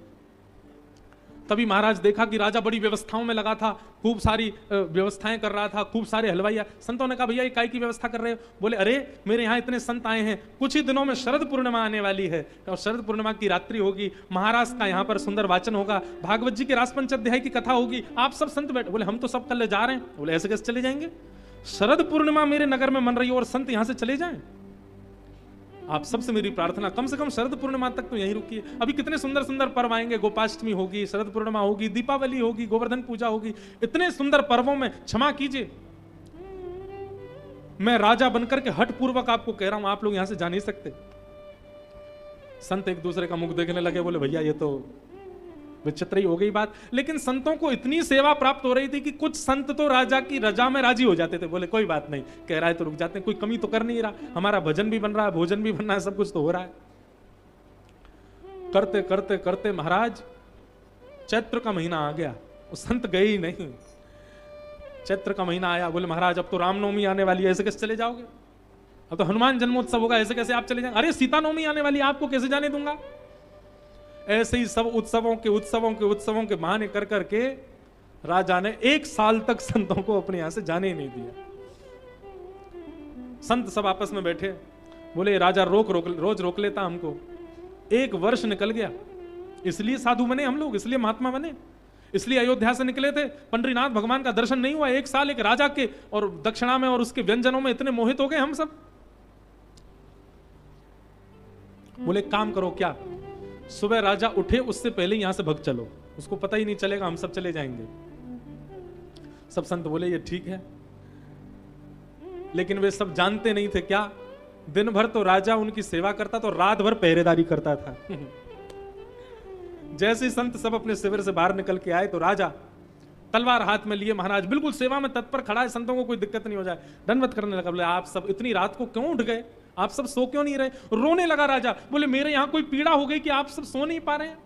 S1: तभी महाराज देखा कि राजा बड़ी व्यवस्थाओं में लगा था, खूब सारी व्यवस्थाएं कर रहा था, खूब सारे हलवाइया। संतों ने कहा भैया ये काय की व्यवस्था कर रहे हो? बोले अरे मेरे यहाँ इतने संत आए हैं, कुछ ही दिनों में शरद पूर्णिमा आने वाली है और शरद पूर्णिमा की रात्रि होगी, महाराज का यहाँ पर सुंदर वाचन होगा, भागवत जी के रासपंच अध्याय की कथा होगी, आप सब संत बैठे। बोले हम तो सब कल जा रहे हैं। बोले ऐसे कैसे चले जाएंगे? शरद पूर्णिमा मेरे नगर में मन रही है और संत यहाँ से चले जाएं? आप सबसे मेरी प्रार्थना कम से कम शरद पूर्णिमा तक तो यहीं रुकिए। अभी कितने सुंदर सुंदर पर्व आएंगे, गोपाष्टमी होगी, शरद पूर्णिमा होगी, दीपावली होगी, गोवर्धन पूजा होगी, इतने सुंदर पर्वों में क्षमा कीजिए मैं राजा बनकर के हठ पूर्वक आपको कह रहा हूं आप लोग यहां से जा नहीं सकते। संत एक दूसरे का मुख देखने लगे, बोले भैया ये तो विचित्र ही हो गई बात। लेकिन संतों को इतनी सेवा प्राप्त हो रही थी कि कुछ संत तो राजा की रजा में राजी हो जाते थे। बोले कोई बात नहीं, कह रहा है तो रुक जाते हैं, कोई कमी तो कर नहीं रहा, हमारा भजन भी बन रहा है, भोजन भी बन रहा है, सब कुछ तो हो रहा है। करते करते करते महाराज चैत्र का महीना आ गया, वो संत गए ही नहीं। चैत्र का महीना आया, बोले महाराज अब तो रामनवमी आने वाली है, ऐसे कैसे चले जाओगे? अब तो हनुमान जन्मोत्सव होगा, ऐसे कैसे आप चले जाएंगे? अरे सीता नवमी आने वाली है, आपको कैसे जाने दूंगा? ऐसे ही सब उत्सवों के बहाने कर करके राजा ने 1 साल तक संतों को अपने यहां से जाने ही नहीं दिया। संत सब आपस में बैठे, बोले राजा रोज रोक लेता हमको। 1 वर्ष निकल गया, इसलिए साधु बने हम लोग, इसलिए महात्मा बने, इसलिए अयोध्या से निकले थे। पंडरीनाथ भगवान का दर्शन नहीं हुआ 1 साल, एक राजा के और दक्षिणा में और उसके व्यंजनों में इतने मोहित हो गए हम सब। बोले काम करो, क्या? सुबह राजा उठे उससे पहले यहां से भग चलो, उसको पता ही नहीं चलेगा, हम सब चले जाएंगे। सब संत बोले ये ठीक है, लेकिन वे सब जानते नहीं थे क्या, दिन भर तो राजा उनकी सेवा करता तो रात भर पहरेदारी करता था। जैसे ही संत सब अपने शिविर से बाहर निकल के आए तो राजा तलवार हाथ में लिए, महाराज बिल्कुल सेवा में तत्पर खड़ा है, संतों को कोई दिक्कत नहीं हो जाए, दंडवत करने लगा। बोले आप सब इतनी रात को क्यों उठ गए, आप सब सो क्यों नहीं रहे? रोने लगा राजा, बोले मेरे यहां कोई पीड़ा हो गई कि आप सब सो नहीं पा रहे हैं?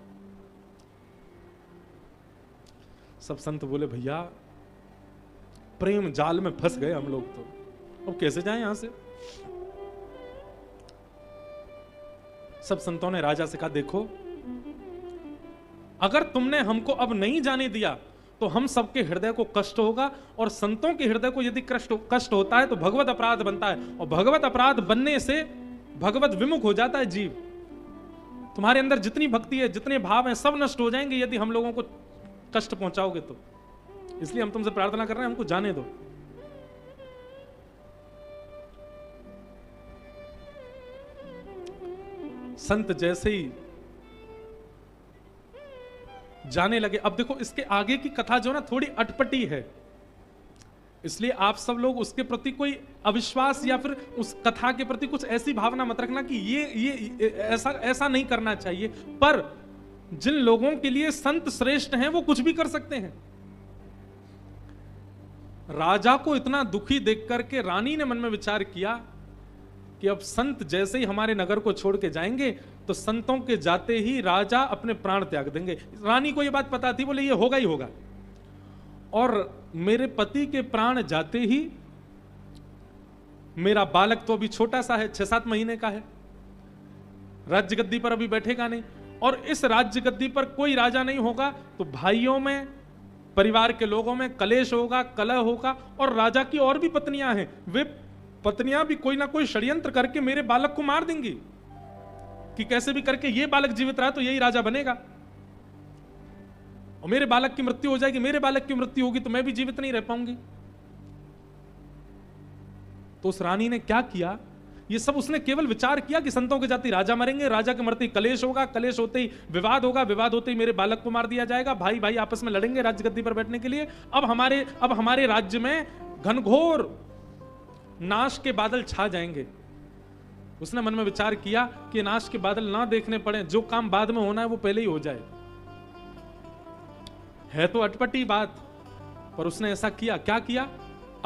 S1: सब संत बोले भैया प्रेम जाल में फंस गए हम लोग, तो अब कैसे जाएं यहां से? सब संतों ने राजा से कहा देखो, अगर तुमने हमको अब नहीं जाने दिया तो हम सबके हृदय को कष्ट होगा, और संतों के हृदय को यदि कष्ट होता है तो भगवत अपराध बनता है, और भगवत अपराध बनने से भगवत विमुख हो जाता है जीव। तुम्हारे अंदर जितनी भक्ति है, जितने भाव हैं, सब नष्ट हो जाएंगे यदि हम लोगों को कष्ट पहुंचाओगे तो। इसलिए हम तुमसे प्रार्थना कर रहे हैं, हमको जाने दो। संत जैसे ही जाने लगे, अब देखो इसके आगे की कथा जो ना थोड़ी अटपटी है, इसलिए आप सब लोग उसके प्रति कोई अविश्वास या फिर उस कथा के प्रति कुछ ऐसी भावना मत रखना कि ये ऐसा नहीं करना चाहिए। पर जिन लोगों के लिए संत श्रेष्ठ हैं वो कुछ भी कर सकते हैं। राजा को इतना दुखी देख करके रानी ने मन में विचार किया कि अब संत जैसे ही हमारे नगर को छोड़ के जाएंगे तो संतों के जाते ही राजा अपने प्राण त्याग देंगे। रानी को यह बात पता थी, बोले ये होगा ही होगा, और मेरे पति के प्राण जाते ही मेरा बालक तो अभी छोटा सा है, 6-7 महीने का है, राज्य गद्दी पर अभी बैठेगा नहीं, और इस राज्य गद्दी पर कोई राजा नहीं होगा तो भाइयों में, परिवार के लोगों में कलेश होगा, कलह होगा, और राजा की और भी पत्नियां हैं, वे पत्नियां भी कोई ना कोई षड्यंत्र करके मेरे बालक को मार देंगी कि कैसे भी करके ये बालक जीवित रहा तो यही राजा बनेगा, और मेरे बालक की मृत्यु हो जाएगी, मेरे बालक की मृत्यु होगी तो मैं भी जीवित नहीं रह पाऊंगी। तो उस रानी ने क्या किया, ये सब उसने केवल विचार किया कि संतों के जाति राजा मरेंगे, राजा के मरते ही कलेश होगा, कलेश होते ही विवाद होगा, विवाद होते ही मेरे बालक को मार दिया जाएगा, भाई भाई आपस में लड़ेंगे राज्य गद्दी पर बैठने के लिए। अब हमारे राज्य में घनघोर नाश के बादल छा जाएंगे। उसने मन में विचार किया कि नाश के बादल ना देखने पड़े, जो काम बाद में होना है वो पहले ही हो जाए। है तो अटपटी बात, पर उसने ऐसा किया। क्या किया?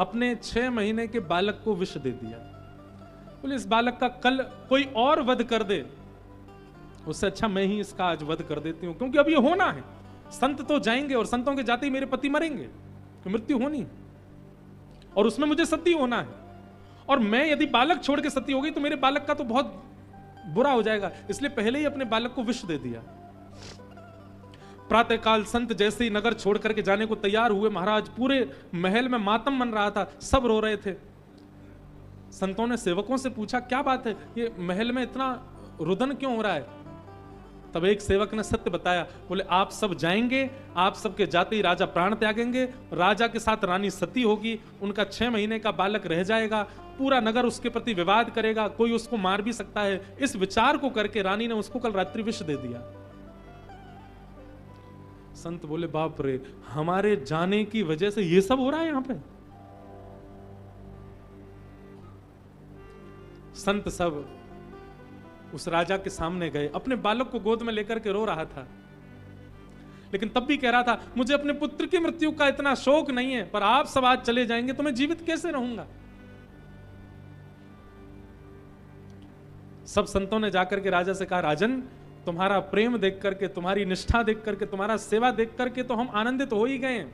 S1: अपने 6 महीने के बालक को विष दे दिया। बोले इस बालक का कल कोई और वध कर दे, उससे अच्छा मैं ही इसका आज वध कर देती हूं, क्योंकि अब ये होना है। संत तो जाएंगे और संतों के जाते ही मेरे पति मरेंगे, तो मृत्यु होनी है, और उसमें मुझे सती होना है, और मैं यदि बालक छोड़ के सती हो गई तो मेरे बालक का तो बहुत बुरा हो जाएगा, इसलिए पहले ही अपने बालक को विष दे दिया। प्रातःकाल संत जैसे ही नगर छोड़ करके जाने को तैयार हुए, महाराज पूरे महल में मातम बन रहा था, सब रो रहे थे। संतों ने सेवकों से पूछा क्या बात है, ये महल में इतना रुदन क्यों हो रहा है? तब एक सेवक ने सत्य बताया, बोले आप सब जाएंगे, आप सबके जाते ही राजा प्राण त्यागेंगे, राजा के साथ रानी सती होगी, उनका 6 महीने का बालक रह जाएगा, पूरा नगर उसके प्रति विवाद करेगा, कोई उसको मार भी सकता है। इस विचार को करके रानी ने उसको कल रात्रि विष दे दिया। संत बोले बाप रे, हमारे जाने की वजह से ये सब हो रहा है यहां पे। संत सब उस राजा के सामने गए, अपने बालक को गोद में लेकर के रो रहा था, लेकिन तब भी कह रहा था मुझे अपने पुत्र की मृत्यु का इतना शोक नहीं है, पर आप सब आज चले जाएंगे तो मैं जीवित कैसे रहूंगा। सब संतों ने जाकर के राजा से कहा, राजन तुम्हारा प्रेम देख करके, तुम्हारी निष्ठा देख करके, तुम्हारा सेवा देख करके तो हम आनंदित हो ही गए हैं,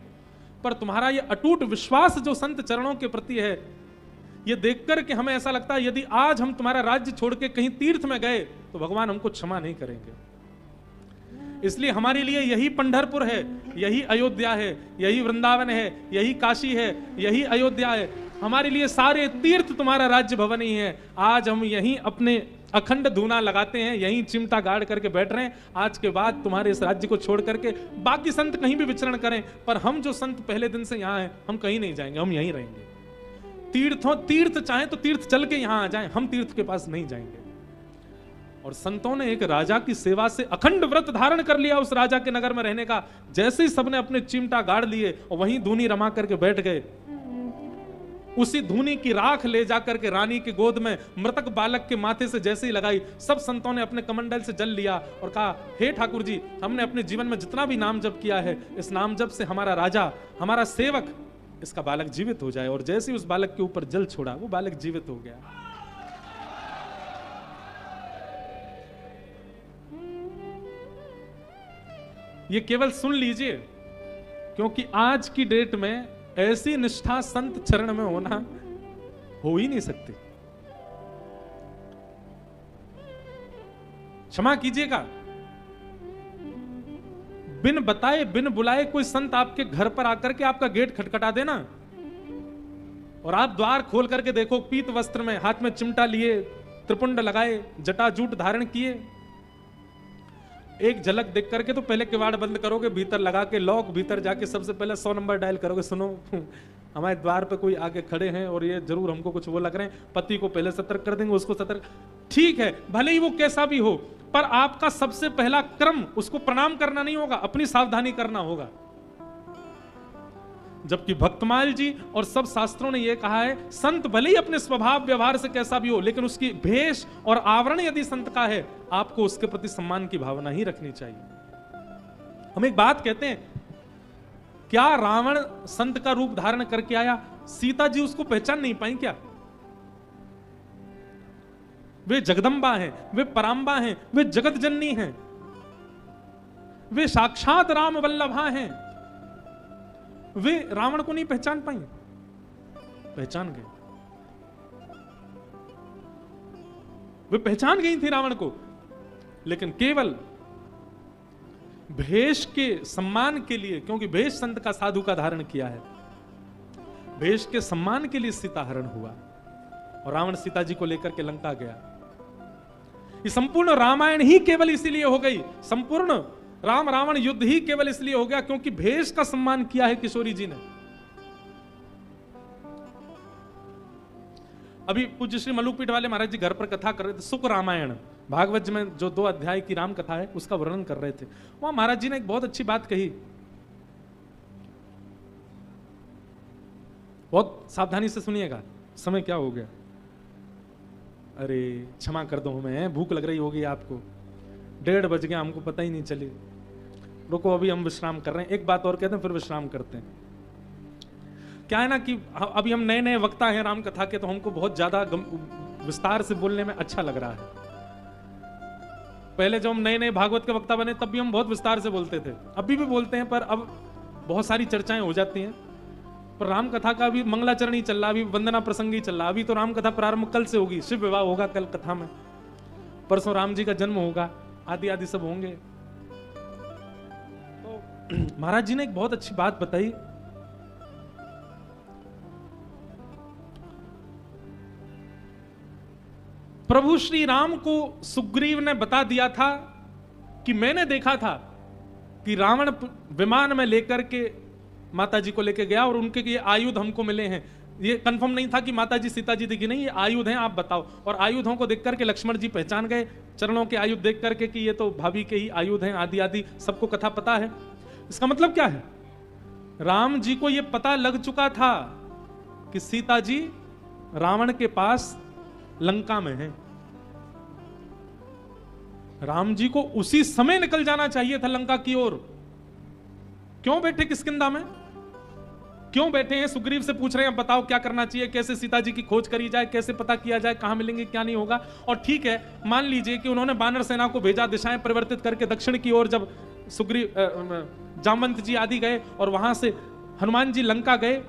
S1: पर तुम्हारा ये अटूट विश्वास जो संत चरणों के प्रति है, ये देख करके हमें ऐसा लगता है यदि आज हम तुम्हारा राज्य छोड़ के कहीं तीर्थ में गए तो भगवान हमको क्षमा नहीं करेंगे। इसलिए हमारे लिए यही पंढरपुर है, यही अयोध्या है, यही वृंदावन है, यही काशी है, यही अयोध्या है, हमारे लिए सारे तीर्थ तुम्हारा राज्य भवन ही है। आज हम यहीं अपने अखंड धूना लगाते हैं, यहीं चिमटा गाड़ करके बैठ रहे हैं। आज के बाद तुम्हारे इस राज्य को छोड़ करके बाकी संत कहीं भी विचरण करें, पर हम जो संत पहले दिन से यहाँ हैं, हम कहीं नहीं जाएंगे, हम यहीं रहेंगे। तीर्थ चाहे तो तीर्थ चल के यहाँ आ जाएं, हम तीर्थ के पास नहीं जाएंगे। और संतों ने एक राजा की सेवा से अखंड व्रत धारण कर लिया उस राजा के नगर में रहने का। जैसे ही सबने अपने चिमटा गाड़ लिए और वहीं धूनी रमा करके बैठ गए, उसी धूनी की राख ले जाकर के रानी की गोद में मृतक बालक के माथे से जैसे ही लगाई, सब संतों ने अपने कमंडल से जल लिया और कहा, हे ठाकुर जी, हमने अपने जीवन में जितना भी नाम जप किया है, इस नाम जप से हमारा राजा, हमारा सेवक, इसका बालक जीवित हो जाए। और जैसे ही उस बालक के ऊपर जल छोड़ा, वो बालक जीवित हो गया। ये केवल सुन लीजिए, क्योंकि आज की डेट में ऐसी निष्ठा संत चरण में होना हो ही नहीं सकती। क्षमा कीजिएगा, बिन बताए बिन बुलाए कोई संत आपके घर पर आकर के आपका गेट खटखटा देना और आप द्वार खोल करके देखो, पीत वस्त्र में, हाथ में चिमटा लिए, त्रिपुंड लगाए, जटाजूट धारण किए, एक झलक देख करके तो पहले किवाड़ बंद करोगे, भीतर लगा के लॉक, भीतर जाके सबसे पहले 100 नंबर डायल करोगे, सुनो हमारे द्वार पे कोई आगे खड़े हैं और ये जरूर हमको कुछ वो लग रहे हैं, पति को पहले सतर्क कर देंगे, उसको सतर्क। ठीक है, भले ही वो कैसा भी हो, पर आपका सबसे पहला क्रम उसको प्रणाम करना नहीं होगा, अपनी सावधानी करना होगा। जबकि भक्तमाल जी और सब शास्त्रों ने यह कहा है, संत भले ही अपने स्वभाव व्यवहार से कैसा भी हो, लेकिन उसकी भेष और आवरण यदि संत का है, आपको उसके प्रति सम्मान की भावना ही रखनी चाहिए। हम एक बात कहते हैं, क्या रावण संत का रूप धारण करके आया, सीता जी उसको पहचान नहीं पाई क्या? वे जगदम्बा हैं, वे पराम्बा हैं, वे जगत जननी हैं, वे साक्षात राम वल्लभा हैं, वे रावण को नहीं पहचान पाई? पहचान गए, वे पहचान गई थी रावण को, लेकिन केवल भेष के सम्मान के लिए, क्योंकि भेष संत का, साधु का धारण किया है, भेष के सम्मान के लिए सीता हरण हुआ और रावण सीता जी को लेकर के लंका गया। ये संपूर्ण रामायण ही केवल इसीलिए हो गई, संपूर्ण राम रावण युद्ध ही केवल इसलिए हो गया क्योंकि भेष का सम्मान किया है किशोरी जी ने। अभी पूज्य श्री मलुकपीठ वाले महाराज जी घर पर कथा कर रहे थे, सुख रामायण भागवत में जो 2 अध्याय की राम कथा है उसका वर्णन कर रहे थे। वहां महाराज जी ने एक बहुत अच्छी बात कही, बहुत सावधानी से सुनिएगा। समय क्या हो गया? अरे क्षमा कर दो, हमें भूख लग रही होगी आपको, 1:30 बज गया, हमको पता ही नहीं चली। रुको, अभी हम विश्राम कर रहे हैं, एक बात और कहते हैं फिर विश्राम करते हैं। क्या है ना कि अभी हम नए नए वक्ता हैं राम कथा के, तो हमको बहुत ज्यादा विस्तार से बोलने में अच्छा लग रहा है। पहले जब हम नए नए भागवत के वक्ता बने तब भी हम बहुत विस्तार से बोलते थे, अभी भी बोलते हैं, पर अब बहुत सारी चर्चाएं हो जाती हैं। पर राम कथा का अभी मंगलाचरण ही चल रहा, अभी वंदना प्रसंग ही चल रहा। अभी तो राम कथा प्रारंभ कल से होगी, शिव विवाह होगा कल कथा में, परसों राम जी का जन्म होगा, आदि आदि सब होंगे। तो महाराज जी ने एक बहुत अच्छी बात बताई, प्रभु श्री राम को सुग्रीव ने बता दिया था कि मैंने देखा था कि रावण विमान में लेकर के माता जी को लेकर गया और उनके ये आयुध हमको मिले हैं। ये कंफर्म नहीं था कि माता जी सीता जी दिखी, नहीं, ये आयुध हैं, आप बताओ। और आयुधों को देख करके लक्ष्मण जी पहचान गए, चरणों के आयुध देख करके कि ये तो भाभी के ही आयुध हैं, आदि आदि सबको कथा पता है। इसका मतलब क्या है? राम जी को ये पता लग चुका था कि सीता जी रावण के पास लंका में है। राम जी को उसी समय निकल जाना चाहिए था लंका की ओर। क्यों बैठे किष्किंधा में? क्यों बैठे हैं? सुग्रीव से पूछ रहे हैं बताओ क्या करना चाहिए, कैसे सीता जी की खोज करी जाए, कैसे पता किया जाए कहां मिलेंगे क्या नहीं होगा। और ठीक है, मान लीजिए कि उन्होंने वानर सेना को भेजा, दिशाएं परिवर्तित करके दक्षिण की ओर जब सुग्रीव जामवंत जी आदि गए और वहां से हनुमान जी लंका गए,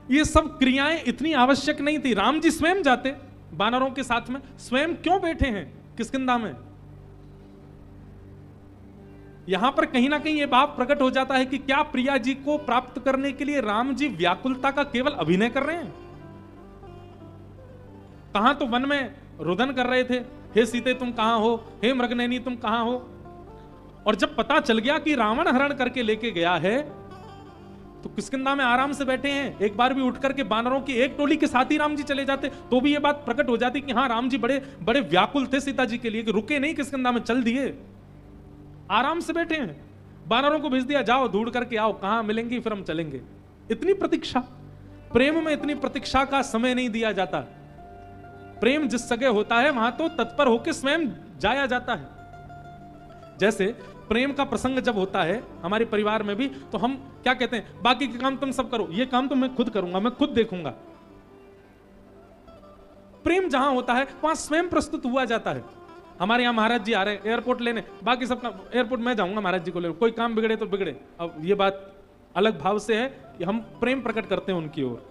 S1: ये सब क्रियाएं इतनी आवश्यक नहीं थी। राम जी स्वयं जाते वानरों के साथ में, स्वयं क्यों बैठे हैं किष्किंधा में? यहां पर कहीं ना कहीं यह भाव प्रकट हो जाता है कि क्या प्रिया जी को प्राप्त करने के लिए राम जी व्याकुलता का केवल अभिनय कर रहे हैं? कहां तो वन में रुदन कर रहे थे, हे सीते तुम कहां हो, हे मृगनयनी तुम कहां हो। और जब पता चल गया कि रावण हरण करके लेके गया है, तो किष्किंधा में आराम से बैठे हैं। एक बार भी उठ करके बानरों की एक टोली के साथ ही राम जी चले जाते तो भी यह बात प्रकट हो जाती कि हाँ, राम जी बड़े बड़े व्याकुल थे सीता जी के लिए, कि रुके नहीं किष्किंधा में, चल दिए, आराम से बैठे हैं। बानरों को भेज दिया, जाओ ढूंढ करके आओ, कहां मिलेंगी फिर हम चलेंगे। इतनी प्रतीक्षा, प्रेम में इतनी प्रतीक्षा का समय नहीं दिया जाता। प्रेम जिस जगह होता है वहां तो तत्पर होकर स्वयं जाया जाता है। जैसे प्रेम का प्रसंग जब होता है हमारे परिवार में भी, तो हम क्या कहते हैं, बाकी के काम तुम सब करो, ये काम तो मैं खुद करूंगा, मैं खुद देखूंगा। प्रेम जहां होता है वहां स्वयं प्रस्तुत हुआ जाता है। हमारे यहाँ महाराज जी आ रहे हैं एयरपोर्ट लेने, बाकी सबका एयरपोर्ट मैं जाऊंगा महाराज जी को लेने, कोई काम बिगड़े तो बिगड़े। अब ये बात अलग भाव से है कि हम प्रेम प्रकट करते हैं उनकी ओर।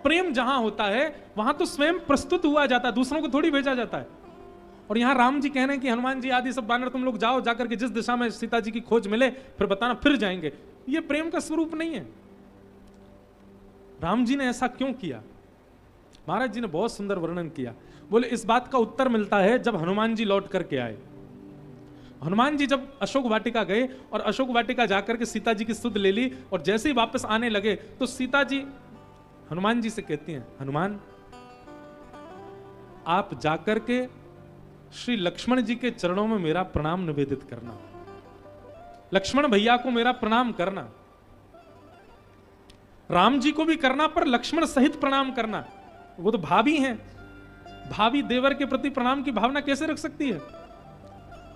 S1: प्रेम जहां होता है वहां तो स्वयं प्रस्तुत हुआ जाता है, दूसरों को थोड़ी भेजा जाता है। और यहां राम जी कह रहे हैं कि हनुमान जी आदि सब बानर तुम लोग जाओ, जाकर के जिस दिशा में सीता जी की खोज मिले फिर बताना, फिर जाएंगे। ये प्रेम का स्वरूप नहीं है। राम जी ने ऐसा क्यों किया? महाराज जी ने बहुत सुंदर वर्णन किया। बोले इस बात का उत्तर मिलता है जब हनुमान जी लौट करके आए। हनुमान जी जब अशोक वाटिका गए और अशोक वाटिका जाकर के सीता जी की सुध ले ली, और जैसे ही वापस आने लगे तो सीता जी हनुमान जी से कहती हैं, हनुमान आप जाकर के श्री लक्ष्मण जी के चरणों में मेरा प्रणाम निवेदित करना, लक्ष्मण भैया को मेरा प्रणाम करना, राम जी को भी करना पर लक्ष्मण सहित प्रणाम करना। वो तो भाभी हैं, भाभी देवर के प्रति प्रणाम की भावना कैसे रख सकती है?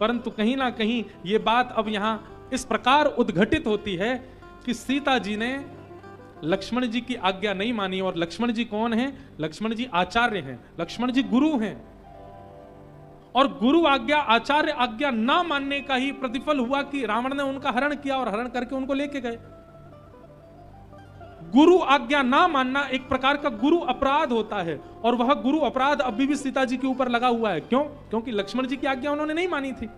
S1: परंतु कहीं ना कहीं ये बात अब यहां इस प्रकार उद्घटित होती है कि सीता जी ने लक्ष्मण जी की आज्ञा नहीं मानी। और लक्ष्मण जी कौन हैं? लक्ष्मण जी आचार्य हैं, लक्ष्मण जी गुरु हैं। और गुरु आज्ञा, आचार्य आज्ञा ना मानने का ही प्रतिफल हुआ कि रावण ने उनका हरण किया और हरण करके उनको लेके गए। गुरु आज्ञा ना मानना एक प्रकार का गुरु अपराध होता है, और वह गुरु अपराध अभी भी सीता जी के ऊपर लगा हुआ है। क्यों? क्योंकि लक्ष्मण जी की आज्ञा उन्होंने नहीं मानी थी।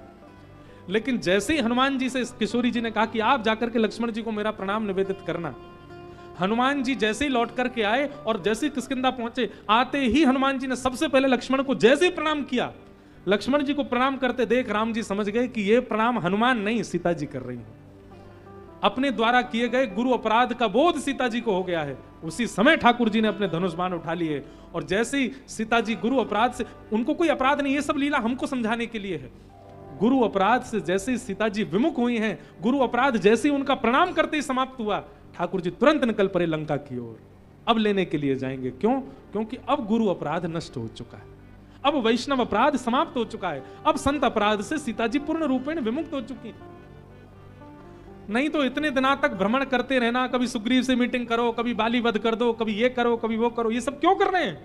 S1: लेकिन जैसे ही हनुमान जी से किशोरी जी ने कहा कि आप जाकर के लक्ष्मण जी को मेरा प्रणाम निवेदित करना, हनुमान जी जैसे ही लौट करके आए और जैसे ही किष्किंधा पहुंचे, आते ही हनुमान जी ने सबसे पहले लक्ष्मण को जैसे ही प्रणाम किया, लक्ष्मण जी को प्रणाम करते देख राम जी समझ गए कि यह प्रणाम हनुमान नहीं सीता जी कर रही हैं। अपने द्वारा किए गए गुरु अपराध का बोध सीता जी को हो गया है। उसी समय ठाकुर जी ने अपने धनुष बाण उठा लिए, और जैसे ही सीता जी गुरु अपराध से, उनको कोई अपराध नहीं, ये सब लीला हमको समझाने के लिए है। गुरु अपराध से जैसे ही सीता जी विमुख हुई हैं, गुरु अपराध जैसे ही उनका प्रणाम करते ही समाप्त हुआ, ठाकुर जी तुरंत निकल पड़े लंका की ओर। अब लेने के लिए जाएंगे। क्यों? क्योंकि अब गुरु अपराध नष्ट हो चुका है, अब वैष्णव अपराध समाप्त हो चुका है, अब संत अपराध से सीता जी पूर्ण रूपेण विमुक्त हो चुकी। नहीं तो इतने दिनों तक भ्रमण करते रहना, कभी सुग्रीव से मीटिंग करो, कभी बाली वध कर दो, कभी ये करो, कभी वो करो, ये सब क्यों कर रहे हैं?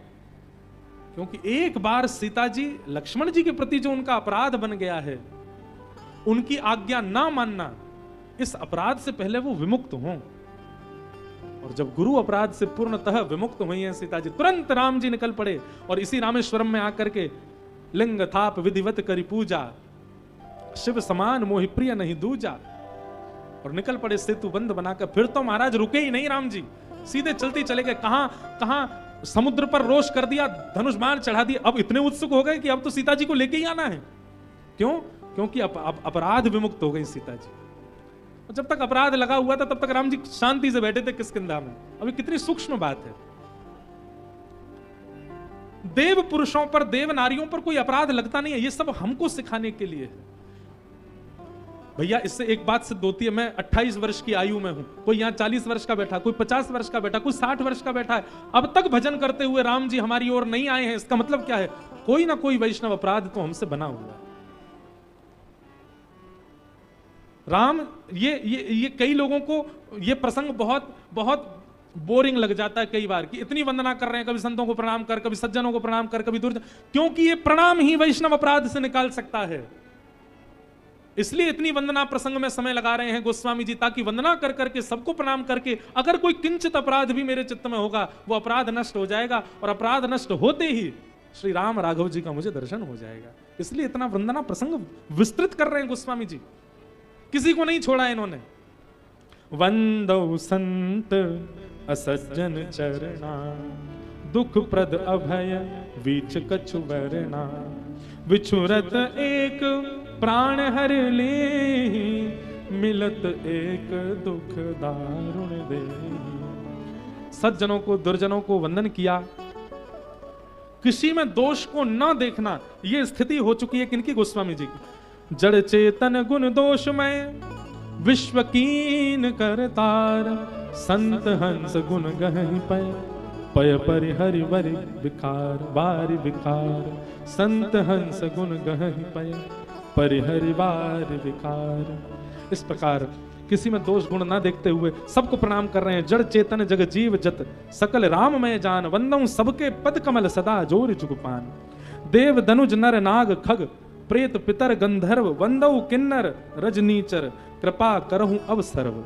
S1: क्योंकि एक बार सीता जी लक्ष्मण जी के प्रति जो उनका अपराध बन गया है, उनकी आज्ञा ना मानना, इस अपराध से पहले वो विमुक्त हों। और जब गुरु अपराध से पूर्णतः विमुक्त हुई हैं सीता जी, तुरंत राम जी निकल पड़े और इसी रामेश्वरम में आकर के लिंग थाप विधिवत करी पूजा, शिव समान मोहि प्रिय नहीं दूजा, और निकल पड़े सेतु बंद बनाकर। फिर तो महाराज रुके ही नहीं राम जी, सीधे चलते चले गए। कहां समुद्र पर रोष कर दिया, धनुष बाण चढ़ा दिया। अब इतने उत्सुक हो गए कि अब तो सीता जी को लेके ही आना है। क्यों? क्योंकि अपराध विमुक्त हो गई सीता जी। और जब तक अपराध लगा हुआ था तब तक राम जी शांति से बैठे थे किष्किंधा में। अभी कितनी सूक्ष्म बात है। देव पुरुषों पर, देव नारियों पर कोई अपराध लगता नहीं है। ये सब हमको सिखाने के लिए है। भैया इससे एक बात सिद्ध होती है, मैं 28 वर्ष की आयु में हूं, कोई यहाँ 40 वर्ष का बैठा, कोई 50 वर्ष का बैठा, कोई 60 वर्ष का बैठा है, अब तक भजन करते हुए राम जी हमारी ओर नहीं आए हैं। इसका मतलब क्या है? कोई ना कोई वैष्णव अपराध तो हमसे बना हुआ है। राम ये कई लोगों को ये प्रसंग बहुत बहुत बोरिंग लग जाता है कई बार, कि इतनी वंदना कर रहे हैं, कभी संतों को प्रणाम कर, कभी सज्जनों को प्रणाम कर, कभी दूर, क्योंकि ये प्रणाम ही वैष्णव अपराध से निकाल सकता है। इसलिए इतनी वंदना प्रसंग में समय लगा रहे हैं गोस्वामी जी, ताकि वंदना कर करके सबको प्रणाम करके अगर कोई किंचित अपराध भी मेरे चित्त में होगा वो अपराध नष्ट हो जाएगा, और अपराध नष्ट होते ही श्री राम राघव जी का मुझे दर्शन हो जाएगा। इसलिए इतना वंदना प्रसंग विस्तृत कर रहे हैं गोस्वामी जी, किसी को नहीं छोड़ा इन्होंने। वंदौ संत असज्जन चरणा, दुख प्रद अभय बीच कछु वरना, विछुरत एक प्राण हर ले, मिलत एक दुख दारुण दे। सज्जनों को दुर्जनों को वंदन किया, किसी में दोष को न देखना, यह स्थिति हो चुकी है किनकी? गोस्वामी जी की। जड़ चेतन गुण दोष में विश्व कीन करतार, संत हंस गुण गहन पय, पय परिहरि वरि विकार बारि विकार, संत हंस गुण गहन पय, परिहरि वारि विकार। इस प्रकार किसी में दोष गुण ना देखते हुए सबको प्रणाम कर रहे हैं। जड़ चेतन जग जीव जत, सकल राम मैं जान, वंदऊ सबके पद कमल सदा जोर जुगपान। देव दनुज नर नाग खग, प्रेत पितर गंधर्व, वंदऊ किन्नर रजनीचर, कृपा करहूं अब सर्व।